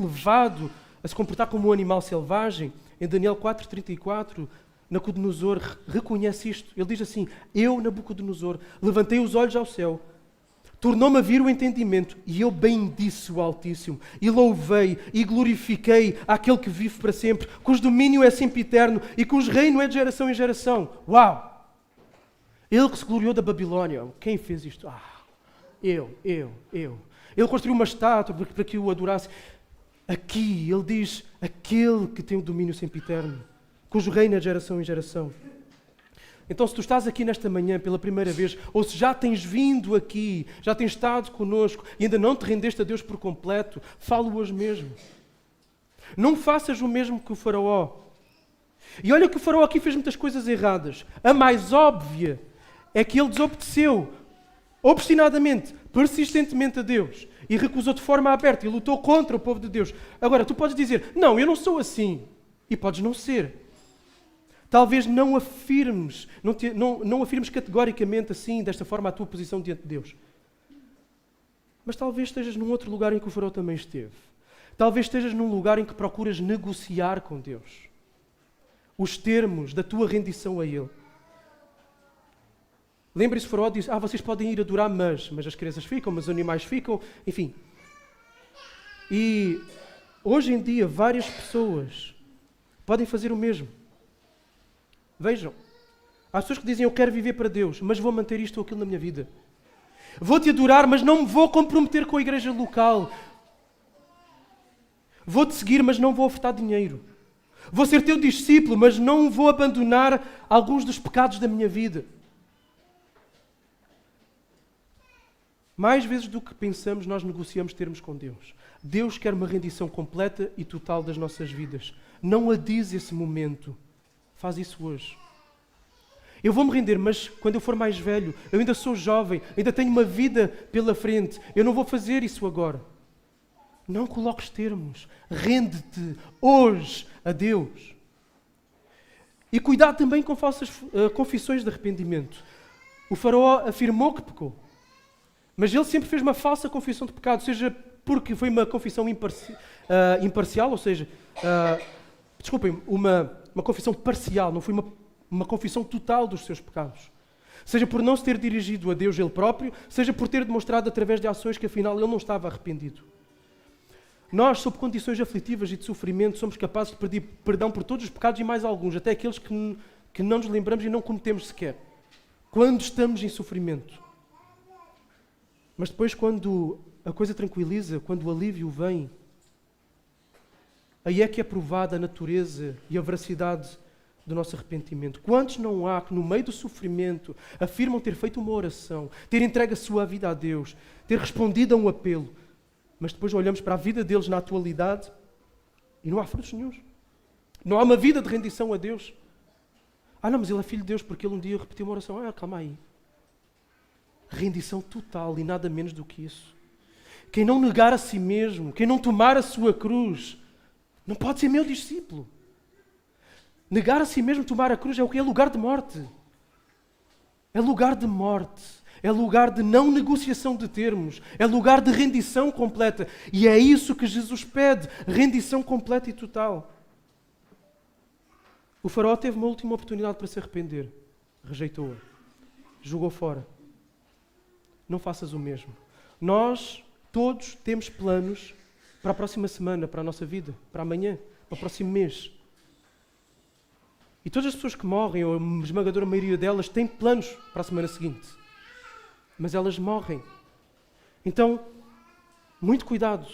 levado a se comportar como um animal selvagem, em Daniel 4:34, Nabucodonosor reconhece isto. Ele diz assim: eu, Nabucodonosor, levantei os olhos ao céu, tornou-me a vir o entendimento, e eu bendisse o Altíssimo, e louvei e glorifiquei aquele que vive para sempre, cujo domínio é sempre eterno e cujo reino é de geração em geração. Uau! Ele que se gloriou da Babilónia. Quem fez isto? Eu. Ele construiu uma estátua para que o adorasse. Aqui ele diz: aquele que tem o domínio sempre eterno, cujo reino é de geração em geração. Então, se tu estás aqui nesta manhã pela primeira vez, ou se já tens vindo aqui, já tens estado connosco e ainda não te rendeste a Deus por completo, fala hoje mesmo. Não faças o mesmo que o faraó. E olha que o faraó aqui fez muitas coisas erradas. A mais óbvia é que ele desobedeceu obstinadamente, persistentemente a Deus e recusou de forma aberta e lutou contra o povo de Deus. Agora, tu podes dizer: não, eu não sou assim. E podes não ser. Talvez não afirmes categoricamente assim, desta forma, a tua posição diante de Deus. Mas talvez estejas num outro lugar em que o faraó também esteve. Talvez estejas num lugar em que procuras negociar com Deus os termos da tua rendição a Ele. Lembre-se, o faraó diz: vocês podem ir adorar, mas as crianças ficam, mas os animais ficam, enfim. E hoje em dia várias pessoas podem fazer o mesmo. Vejam, há pessoas que dizem: eu quero viver para Deus, mas vou manter isto ou aquilo na minha vida. Vou-te adorar, mas não me vou comprometer com a igreja local. Vou-te seguir, mas não vou ofertar dinheiro. Vou ser teu discípulo, mas não vou abandonar alguns dos pecados da minha vida. Mais vezes do que pensamos, nós negociamos termos com Deus. Deus quer uma rendição completa e total das nossas vidas. Não adies esse momento. Faz isso hoje. Eu vou-me render, mas quando eu for mais velho, eu ainda sou jovem, ainda tenho uma vida pela frente, eu não vou fazer isso agora. Não coloques termos. Rende-te hoje a Deus. E cuidado também com falsas confissões de arrependimento. O faraó afirmou que pecou, mas ele sempre fez uma falsa confissão de pecado, seja porque foi uma confissão imparcial, ou seja, uma confissão parcial, não foi uma confissão total dos seus pecados. Seja por não se ter dirigido a Deus ele próprio, seja por ter demonstrado através de ações que afinal ele não estava arrependido. Nós, sob condições aflitivas e de sofrimento, somos capazes de pedir perdão por todos os pecados e mais alguns, até aqueles que não nos lembramos e não cometemos sequer, quando estamos em sofrimento. Mas depois, quando a coisa tranquiliza, quando o alívio vem, aí é que é provada a natureza e a veracidade do nosso arrependimento. Quantos não há que no meio do sofrimento afirmam ter feito uma oração, ter entregue a sua vida a Deus, ter respondido a um apelo, mas depois olhamos para a vida deles na atualidade e não há frutos nenhuns. Não há uma vida de rendição a Deus. Não, mas ele é filho de Deus porque ele um dia repetiu uma oração. Calma aí. Rendição total e nada menos do que isso. Quem não negar a si mesmo, quem não tomar a sua cruz, não pode ser meu discípulo. Negar a si mesmo, tomar a cruz, é o que? É lugar de morte. É lugar de morte. É lugar de não negociação de termos. É lugar de rendição completa. E é isso que Jesus pede. Rendição completa e total. O faraó teve uma última oportunidade para se arrepender. Rejeitou-a. Jogou fora. Não faças o mesmo. Nós, todos, temos planos para a próxima semana, para a nossa vida, para amanhã, para o próximo mês. E todas as pessoas que morrem, ou a esmagadora maioria delas, têm planos para a semana seguinte. Mas elas morrem. Então, muito cuidado.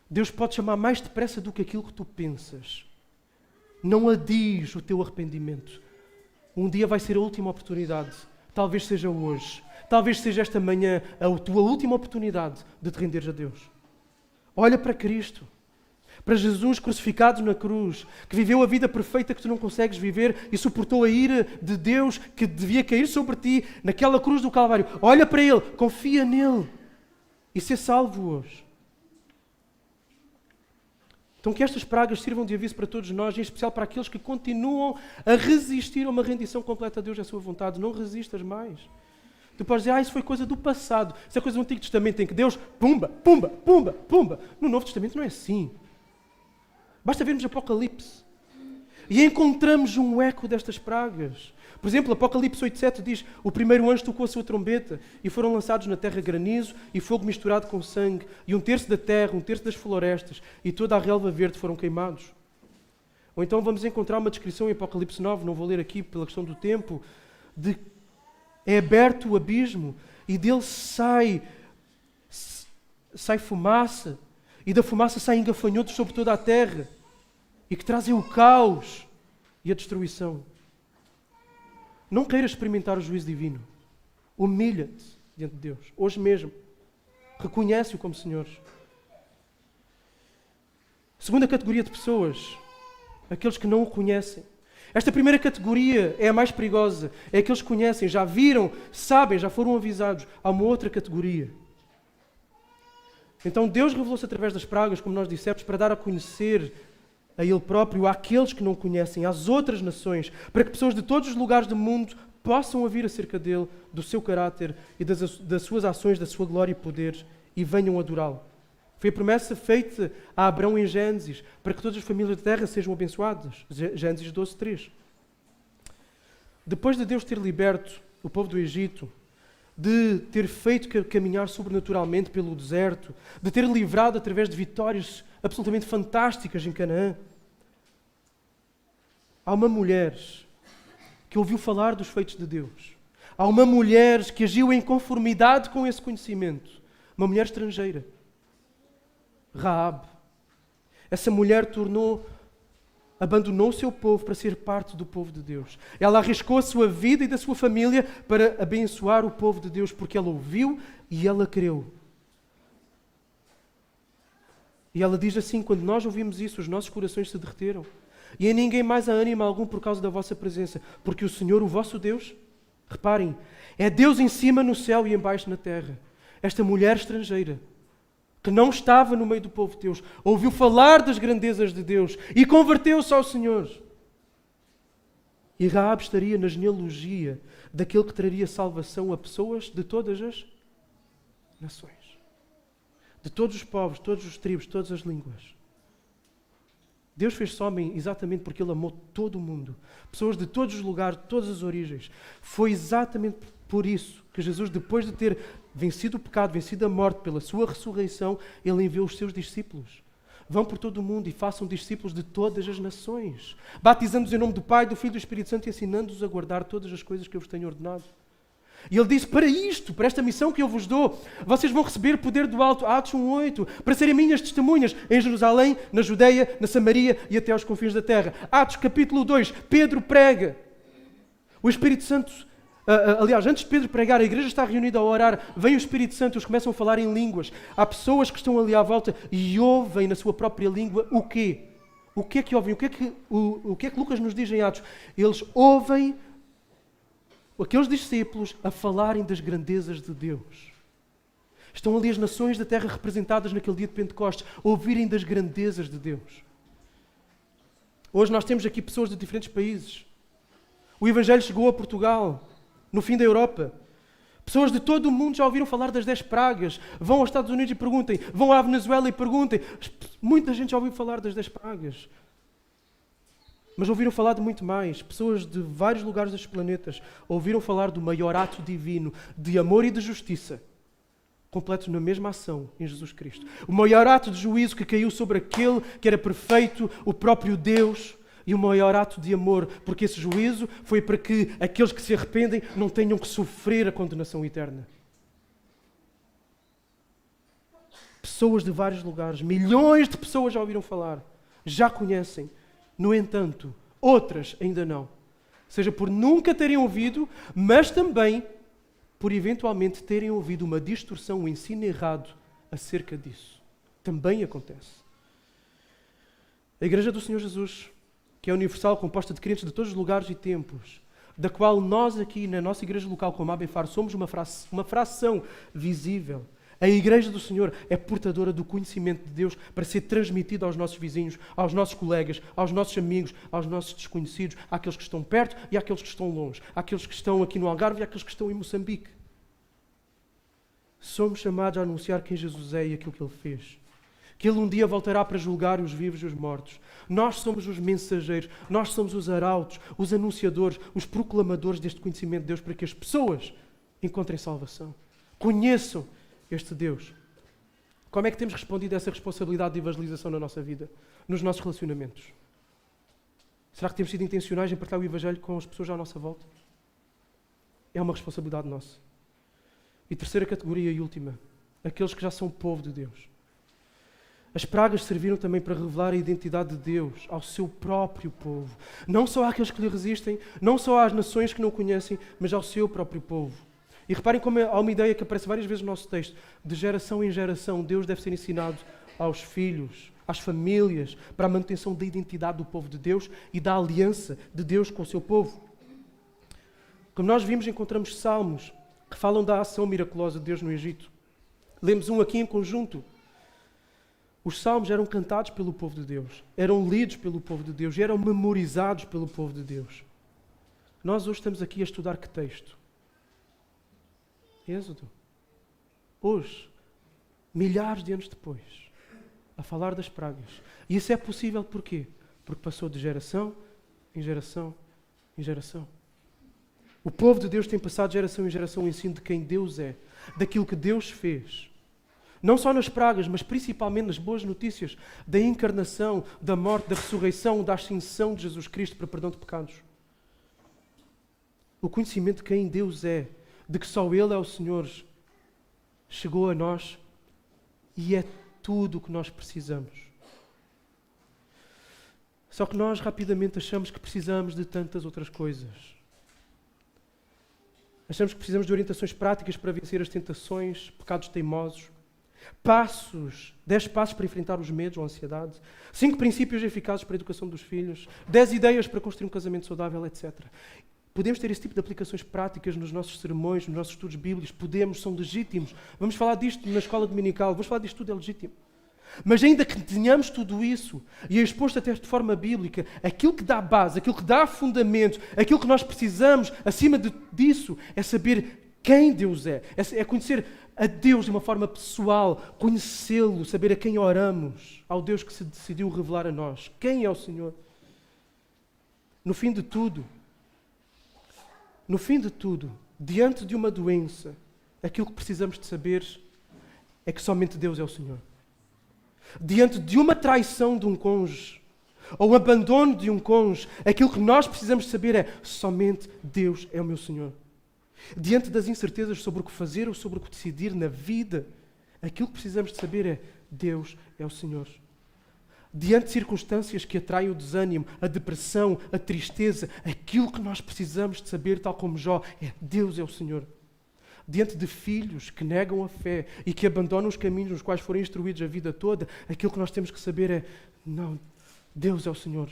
Deus pode chamar mais depressa do que aquilo que tu pensas. Não adies o teu arrependimento. Um dia vai ser a última oportunidade. Talvez seja hoje. Talvez seja esta manhã a tua última oportunidade de te renderes a Deus. Olha para Cristo. Para Jesus crucificado na cruz, que viveu a vida perfeita que tu não consegues viver e suportou a ira de Deus que devia cair sobre ti naquela cruz do Calvário. Olha para Ele, confia nele e ser salvo hoje. Então que estas pragas sirvam de aviso para todos nós, em especial para aqueles que continuam a resistir a uma rendição completa a Deus e à sua vontade. Não resistas mais. Tu podes dizer, isso foi coisa do passado. Isso é coisa do Antigo Testamento, em que Deus, pumba, pumba, pumba, pumba. No Novo Testamento não é assim. Basta vermos Apocalipse. E encontramos um eco destas pragas. Por exemplo, Apocalipse 8:7 diz: o primeiro anjo tocou a sua trombeta e foram lançados na terra granizo e fogo misturado com sangue, e 1/3 da terra, 1/3 das florestas e toda a relva verde foram queimados. Ou então vamos encontrar uma descrição em Apocalipse 9, não vou ler aqui pela questão do tempo, de é aberto o abismo e dele sai fumaça, e da fumaça saem gafanhotos sobre toda a terra e que trazem o caos e a destruição. Não queiras experimentar o juízo divino. Humilha-te diante de Deus, hoje mesmo. Reconhece-o como Senhor. Segunda categoria de pessoas, aqueles que não o conhecem. Esta primeira categoria é a mais perigosa. É aqueles que conhecem, já viram, sabem, já foram avisados. Há uma outra categoria. Então Deus revelou-se através das pragas, como nós dissemos, para dar a conhecer a Ele próprio, àqueles que não conhecem, às outras nações, para que pessoas de todos os lugares do mundo possam ouvir acerca dele, do seu caráter e das suas ações, da sua glória e poder, e venham adorá-lo. Foi a promessa feita a Abraão em Gênesis, para que todas as famílias da terra sejam abençoadas. Gênesis 12:3. Depois de Deus ter liberto o povo do Egito, de ter feito caminhar sobrenaturalmente pelo deserto, de ter livrado através de vitórias absolutamente fantásticas em Canaã, há uma mulher que ouviu falar dos feitos de Deus. Há uma mulher que agiu em conformidade com esse conhecimento. Uma mulher estrangeira. Raabe. Essa mulher abandonou o seu povo para ser parte do povo de Deus. Ela arriscou a sua vida e da sua família para abençoar o povo de Deus, porque ela ouviu e ela creu. E ela diz assim: quando nós ouvimos isso, os nossos corações se derreteram. E em ninguém mais há ânimo algum por causa da vossa presença, porque o Senhor, o vosso Deus, reparem, é Deus em cima no céu e embaixo na terra. Esta mulher estrangeira, que não estava no meio do povo de Deus, ouviu falar das grandezas de Deus e converteu-se ao Senhor. E Raabe estaria na genealogia daquele que traria salvação a pessoas de todas as nações. De todos os povos, todos os tribos, todas as línguas. Deus fez-se homem exatamente porque Ele amou todo o mundo. Pessoas de todos os lugares, de todas as origens. Foi exatamente por isso que Jesus, depois de ter vencido o pecado, vencido a morte, pela sua ressurreição, Ele enviou os seus discípulos. Vão por todo o mundo e façam discípulos de todas as nações, batizando-os em nome do Pai, do Filho e do Espírito Santo e ensinando-os a guardar todas as coisas que eu vos tenho ordenado. E Ele disse: para isto, para esta missão que eu vos dou, vocês vão receber poder do alto, Atos 1:8, para serem minhas testemunhas em Jerusalém, na Judeia, na Samaria e até aos confins da terra. Atos capítulo 2, Pedro prega. O Espírito Santo, aliás, antes de Pedro pregar, a igreja está reunida a orar, vem o Espírito Santo, eles começam a falar em línguas. Há pessoas que estão ali à volta e ouvem na sua própria língua o quê? O que é que ouvem? O que é que Lucas nos diz em Atos? Eles ouvem aqueles discípulos a falarem das grandezas de Deus. Estão ali as nações da terra representadas naquele dia de Pentecostes, a ouvirem das grandezas de Deus. Hoje nós temos aqui pessoas de diferentes países. O Evangelho chegou a Portugal, no fim da Europa. Pessoas de todo o mundo já ouviram falar das 10 pragas. Vão aos Estados Unidos e perguntem. Vão à Venezuela e perguntem. Muita gente já ouviu falar das 10 pragas. Mas ouviram falar de muito mais. Pessoas de vários lugares destes planetas ouviram falar do maior ato divino de amor e de justiça, completos na mesma ação em Jesus Cristo. O maior ato de juízo que caiu sobre aquele que era perfeito, o próprio Deus, e o maior ato de amor, porque esse juízo foi para que aqueles que se arrependem não tenham que sofrer a condenação eterna. Pessoas de vários lugares, milhões de pessoas já ouviram falar, já conhecem. No entanto, outras ainda não. Seja por nunca terem ouvido, mas também por eventualmente terem ouvido uma distorção, um ensino errado acerca disso. Também acontece. A Igreja do Senhor Jesus, que é universal, composta de crentes de todos os lugares e tempos, da qual nós aqui na nossa igreja local, como Abenfar, somos uma fração visível. A Igreja do Senhor é portadora do conhecimento de Deus para ser transmitido aos nossos vizinhos, aos nossos colegas, aos nossos amigos, aos nossos desconhecidos, àqueles que estão perto e àqueles que estão longe, àqueles que estão aqui no Algarve e àqueles que estão em Moçambique. somos chamados a anunciar quem Jesus é e aquilo que Ele fez. Que Ele um dia voltará para julgar os vivos e os mortos. Nós somos os mensageiros, nós somos os arautos, os anunciadores, os proclamadores deste conhecimento de Deus para que as pessoas encontrem salvação. Conheçam este Deus. Como é que temos respondido a essa responsabilidade de evangelização na nossa vida? Nos nossos relacionamentos? Será que temos sido intencionais em partilhar o Evangelho com as pessoas à nossa volta? É uma responsabilidade nossa. E terceira categoria e última, aqueles que já são povo de Deus. As pragas serviram também para revelar a identidade de Deus ao seu próprio povo. Não só àqueles que lhe resistem, não só às nações que não o conhecem, mas ao seu próprio povo. E reparem como há uma ideia que aparece várias vezes no nosso texto. De geração em geração, Deus deve ser ensinado aos filhos, às famílias, para a manutenção da identidade do povo de Deus e da aliança de Deus com o seu povo. Como nós vimos, encontramos salmos que falam da ação miraculosa de Deus no Egito. Lemos um aqui em conjunto. Os salmos eram cantados pelo povo de Deus, eram lidos pelo povo de Deus e eram memorizados pelo povo de Deus. Nós hoje estamos aqui a estudar que texto? Êxodo. Hoje, milhares de anos depois, a falar das pragas. E isso é possível porquê? Porque passou de geração em geração em geração. O povo de Deus tem passado de geração em geração o ensino de quem Deus é, daquilo que Deus fez. Não só nas pragas, mas principalmente nas boas notícias da encarnação, da morte, da ressurreição, da ascensão de Jesus Cristo para perdão de pecados. O conhecimento de quem Deus é, de que só Ele é o Senhor, chegou a nós e é tudo o que nós precisamos. Só que nós rapidamente achamos que precisamos de tantas outras coisas. Achamos que precisamos de orientações práticas para vencer as tentações, pecados teimosos, 10 passos para enfrentar os medos ou a ansiedade, 5 princípios eficazes para a educação dos filhos, 10 ideias para construir um casamento saudável, etc. Podemos ter esse tipo de aplicações práticas nos nossos sermões, nos nossos estudos bíblicos, são legítimos. Vamos falar disto na escola dominical, vamos falar disto tudo, é legítimo. Mas ainda que tenhamos tudo isso, e é exposto até de forma bíblica, aquilo que dá base, aquilo que dá fundamento, aquilo que nós precisamos, acima disso, é saber quem Deus é conhecer a Deus de uma forma pessoal, conhecê-lo, saber a quem oramos, ao Deus que se decidiu revelar a nós. Quem é o Senhor? No fim de tudo, diante de uma doença, aquilo que precisamos de saber é que somente Deus é o Senhor. Diante de uma traição de um cônjuge, ou o abandono de um cônjuge, aquilo que nós precisamos de saber é somente Deus é o meu Senhor. Diante das incertezas sobre o que fazer ou sobre o que decidir na vida, aquilo que precisamos de saber é Deus é o Senhor. Diante de circunstâncias que atraem o desânimo, a depressão, a tristeza, aquilo que nós precisamos de saber, tal como Jó, é Deus é o Senhor. Diante de filhos que negam a fé e que abandonam os caminhos nos quais foram instruídos a vida toda, aquilo que nós temos que saber é, não, Deus é o Senhor.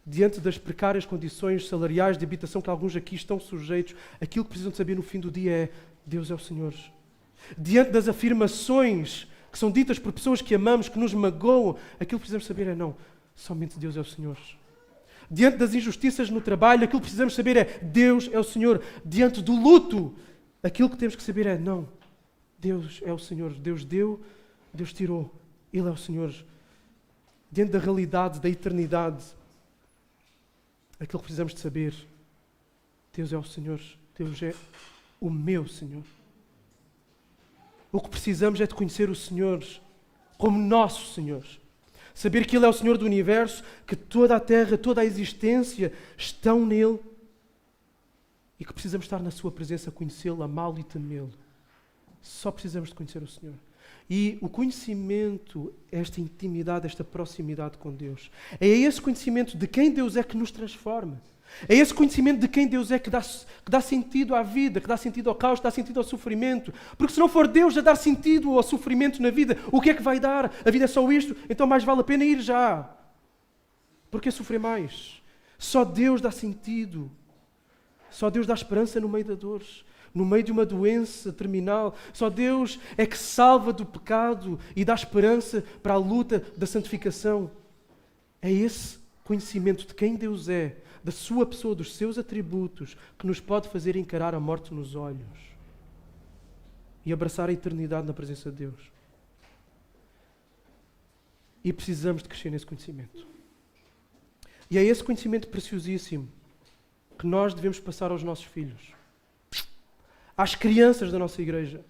Diante das precárias condições salariais de habitação que alguns aqui estão sujeitos, aquilo que precisam de saber no fim do dia é, Deus é o Senhor. Diante das afirmações que são ditas por pessoas que amamos, que nos magoam, aquilo que precisamos saber é, não, somente Deus é o Senhor. Diante das injustiças no trabalho, aquilo que precisamos saber é, Deus é o Senhor. Diante do luto, aquilo que temos que saber é, não, Deus é o Senhor. Deus deu, Deus tirou, Ele é o Senhor. Diante da realidade, da eternidade, aquilo que precisamos de saber, Deus é o Senhor, Deus é o meu Senhor. O que precisamos é de conhecer o Senhor como nosso Senhor. Saber que Ele é o Senhor do universo, que toda a terra, toda a existência estão nele e que precisamos estar na Sua presença, conhecê-lo, amá-lo e temê-lo. Só precisamos de conhecer o Senhor. E o conhecimento, esta intimidade, esta proximidade com Deus, é esse conhecimento de quem Deus é que nos transforma. É esse conhecimento de quem Deus é que dá sentido à vida, que dá sentido ao caos, que dá sentido ao sofrimento. Porque se não for Deus a dar sentido ao sofrimento na vida, o que é que vai dar? A vida é só isto, então mais vale a pena ir já. Porque sofrer mais? Só Deus dá sentido. Só Deus dá esperança no meio da dor, no meio de uma doença terminal. Só Deus é que salva do pecado e dá esperança para a luta da santificação. É esse conhecimento de quem Deus é, da sua pessoa, dos seus atributos, que nos pode fazer encarar a morte nos olhos. e abraçar a eternidade na presença de Deus. E precisamos de crescer nesse conhecimento. E é esse conhecimento preciosíssimo que nós devemos passar aos nossos filhos, às crianças da nossa igreja.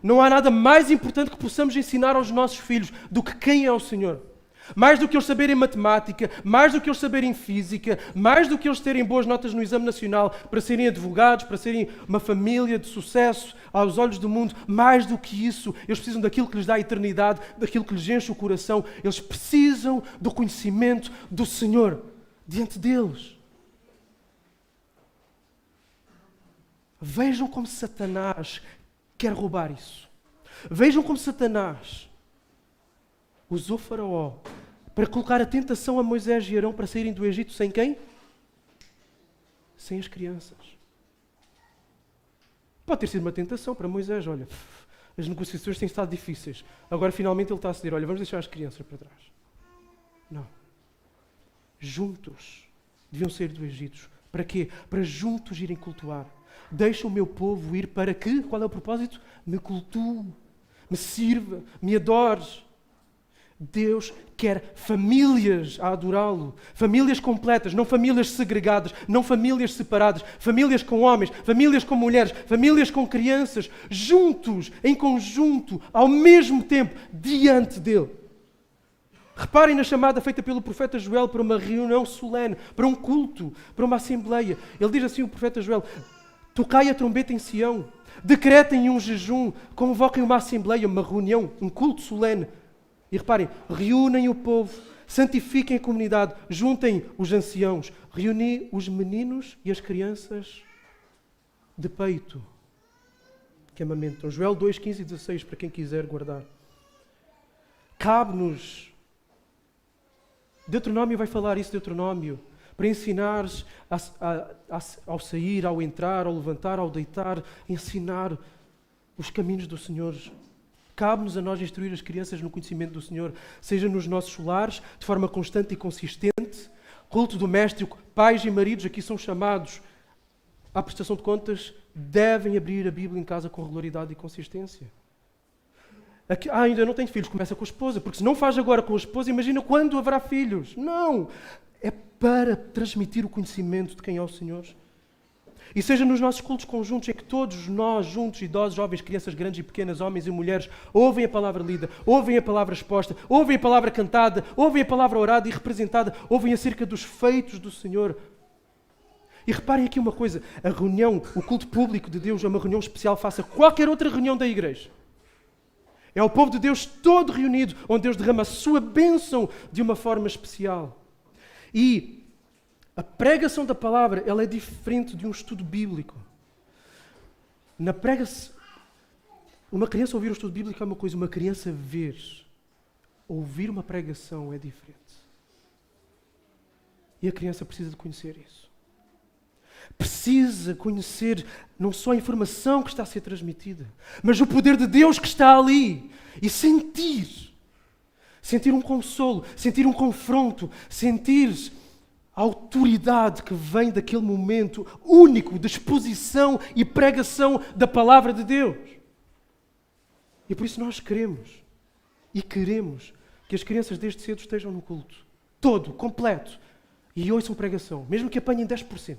Não há nada mais importante que possamos ensinar aos nossos filhos do que quem é o Senhor. Mais do que eles saberem matemática, mais do que eles saberem física, mais do que eles terem boas notas no exame nacional para serem advogados, para serem uma família de sucesso aos olhos do mundo, mais do que isso, eles precisam daquilo que lhes dá a eternidade, daquilo que lhes enche o coração. Eles precisam do conhecimento do Senhor diante deles. Vejam como Satanás quer roubar isso. Vejam como Satanás usou Faraó para colocar a tentação a Moisés e Arão para saírem do Egito sem quem? Sem as crianças. Pode ter sido uma tentação para Moisés. Olha, as negociações têm estado difíceis. Agora finalmente ele está a ceder. Olha, vamos deixar as crianças para trás. Não. Juntos deviam sair do Egito. Para quê? Para juntos irem cultuar. Deixa o meu povo ir para que? Qual é o propósito? Me cultue, me sirva, me adore. Deus quer famílias a adorá-lo. Famílias completas, não famílias segregadas, não famílias separadas. Famílias com homens, famílias com mulheres, famílias com crianças, juntos, em conjunto, ao mesmo tempo, diante dele. Reparem na chamada feita pelo profeta Joel para uma reunião solene, para um culto, para uma assembleia. Ele diz assim, o profeta Joel: tocai a trombeta em Sião, decretem um jejum, convoquem uma assembleia, uma reunião, um culto solene. E reparem, reúnem o povo, santifiquem a comunidade, juntem os anciãos, reuni os meninos e as crianças de peito que amamentam. Joel 2, 15 e 16, para quem quiser guardar. Cabe-nos, Deuteronômio vai falar isso, Deuteronômio, para ensinares ao sair, ao entrar, ao levantar, ao deitar, ensinar os caminhos do Senhor. Cabe-nos a nós instruir as crianças no conhecimento do Senhor, seja nos nossos lares, de forma constante e consistente, culto doméstico, pais e maridos aqui são chamados à prestação de contas, devem abrir a Bíblia em casa com regularidade e consistência. Aqui, ainda não tenho filhos, começa com a esposa, porque se não faz agora com a esposa, imagina quando haverá filhos. Não! É para transmitir o conhecimento de quem é o Senhor. E seja nos nossos cultos conjuntos em que todos nós, juntos, idosos, jovens, crianças grandes e pequenas, homens e mulheres, ouvem a palavra lida, ouvem a palavra exposta, ouvem a palavra cantada, ouvem a palavra orada e representada, ouvem acerca dos feitos do Senhor. E reparem aqui uma coisa, a reunião, o culto público de Deus é uma reunião especial face a qualquer outra reunião da igreja. É o povo de Deus todo reunido, onde Deus derrama a sua bênção de uma forma especial. E a pregação da palavra, ela é diferente de um estudo bíblico. Na pregação, uma criança ouvir o estudo bíblico é uma coisa, uma criança ver, ouvir uma pregação é diferente. E a criança precisa de conhecer isso. Precisa conhecer não só a informação que está a ser transmitida, mas o poder de Deus que está ali. E sentir um consolo, sentir um confronto, sentir a autoridade que vem daquele momento único de exposição e pregação da palavra de Deus. E por isso nós queremos que as crianças desde cedo estejam no culto. Todo, completo. E ouçam pregação, mesmo que apanhem 10%.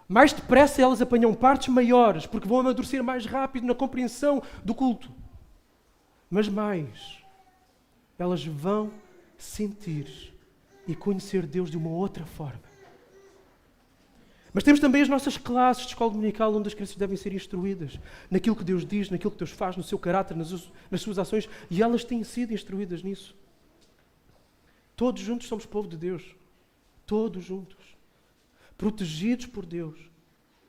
Mais depressa elas apanham partes maiores, porque vão amadurecer mais rápido na compreensão do culto. Mas mais, elas vão sentir e conhecer Deus de uma outra forma. Mas temos também as nossas classes de escola dominical, onde as crianças devem ser instruídas naquilo que Deus diz, naquilo que Deus faz, no seu caráter, nas suas ações, e elas têm sido instruídas nisso. Todos juntos somos povo de Deus. Todos juntos. Protegidos por Deus.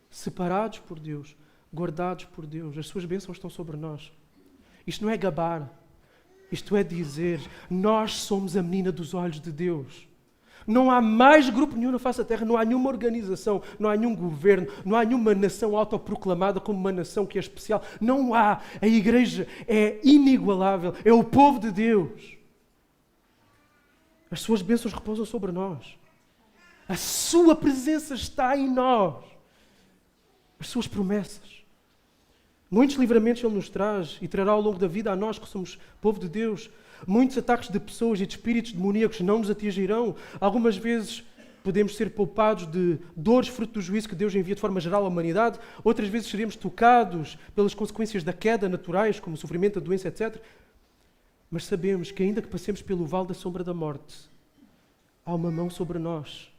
Separados por Deus. Guardados por Deus. As suas bênçãos estão sobre nós. Isto não é gabar. Isto é dizer, nós somos a menina dos olhos de Deus. Não há mais grupo nenhum na face da terra, não há nenhuma organização, não há nenhum governo, não há nenhuma nação autoproclamada como uma nação que é especial. Não há. A igreja é inigualável, é o povo de Deus. As suas bênçãos repousam sobre nós. A sua presença está em nós. As suas promessas. Muitos livramentos Ele nos traz e trará ao longo da vida a nós que somos povo de Deus. Muitos ataques de pessoas e de espíritos demoníacos não nos atingirão. Algumas vezes podemos ser poupados de dores fruto do juízo que Deus envia de forma geral à humanidade. Outras vezes seremos tocados pelas consequências da queda naturais, como o sofrimento, a doença, etc. Mas sabemos que ainda que passemos pelo vale da sombra da morte, há uma mão sobre nós.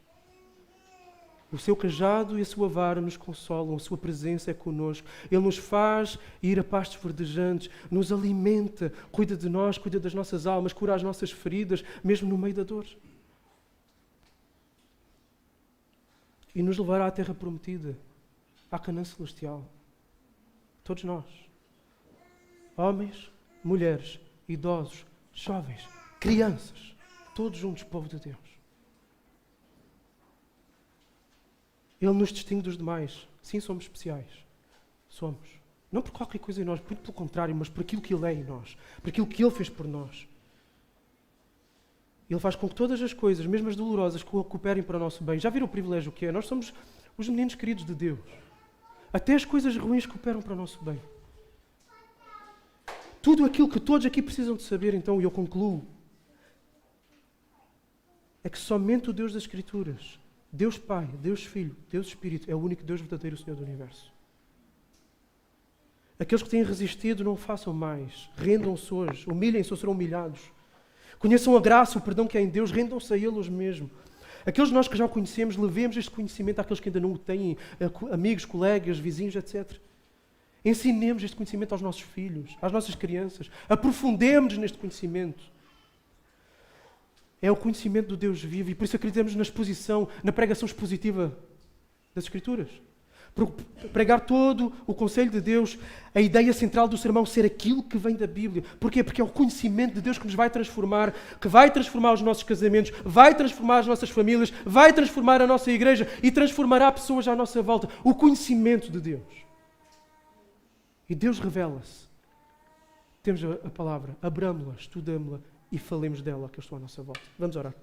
O seu cajado e a sua vara nos consolam, a sua presença é conosco. Ele nos faz ir a pastos verdejantes, nos alimenta, cuida de nós, cuida das nossas almas, cura as nossas feridas, mesmo no meio da dor. E nos levará à terra prometida, à Canaã celestial. Todos nós. Homens, mulheres, idosos, jovens, crianças, todos juntos, povo de Deus. Ele nos distingue dos demais. Sim, somos especiais. Somos. Não por qualquer coisa em nós, muito pelo contrário, mas por aquilo que Ele é em nós. Por aquilo que Ele fez por nós. Ele faz com que todas as coisas, mesmo as dolorosas, cooperem para o nosso bem. Já viram o privilégio que é? Nós somos os meninos queridos de Deus. Até as coisas ruins cooperam para o nosso bem. Tudo aquilo que todos aqui precisam de saber, então, e eu concluo, é que somente o Deus das Escrituras, Deus Pai, Deus Filho, Deus Espírito, é o único Deus verdadeiro, o Senhor do Universo. Aqueles que têm resistido, não o façam mais. Rendam-se hoje, humilhem-se ou serão humilhados. Conheçam a graça, o perdão que há em Deus, rendam-se a Ele hoje mesmo. Aqueles de nós que já o conhecemos, levemos este conhecimento àqueles que ainda não o têm, amigos, colegas, vizinhos, etc. Ensinemos este conhecimento aos nossos filhos, às nossas crianças. Aprofundemos-nos neste conhecimento. É o conhecimento do Deus vivo e por isso acreditamos na pregação expositiva das Escrituras. Pregar todo o conselho de Deus, a ideia central do sermão ser aquilo que vem da Bíblia. Porquê? Porque é o conhecimento de Deus que nos vai transformar, que vai transformar os nossos casamentos, vai transformar as nossas famílias, vai transformar a nossa igreja e transformará pessoas à nossa volta. O conhecimento de Deus. E Deus revela-se. Temos a palavra, abramo-la, estudamo-la e falemos dela, que eu estou à nossa volta. Vamos orar.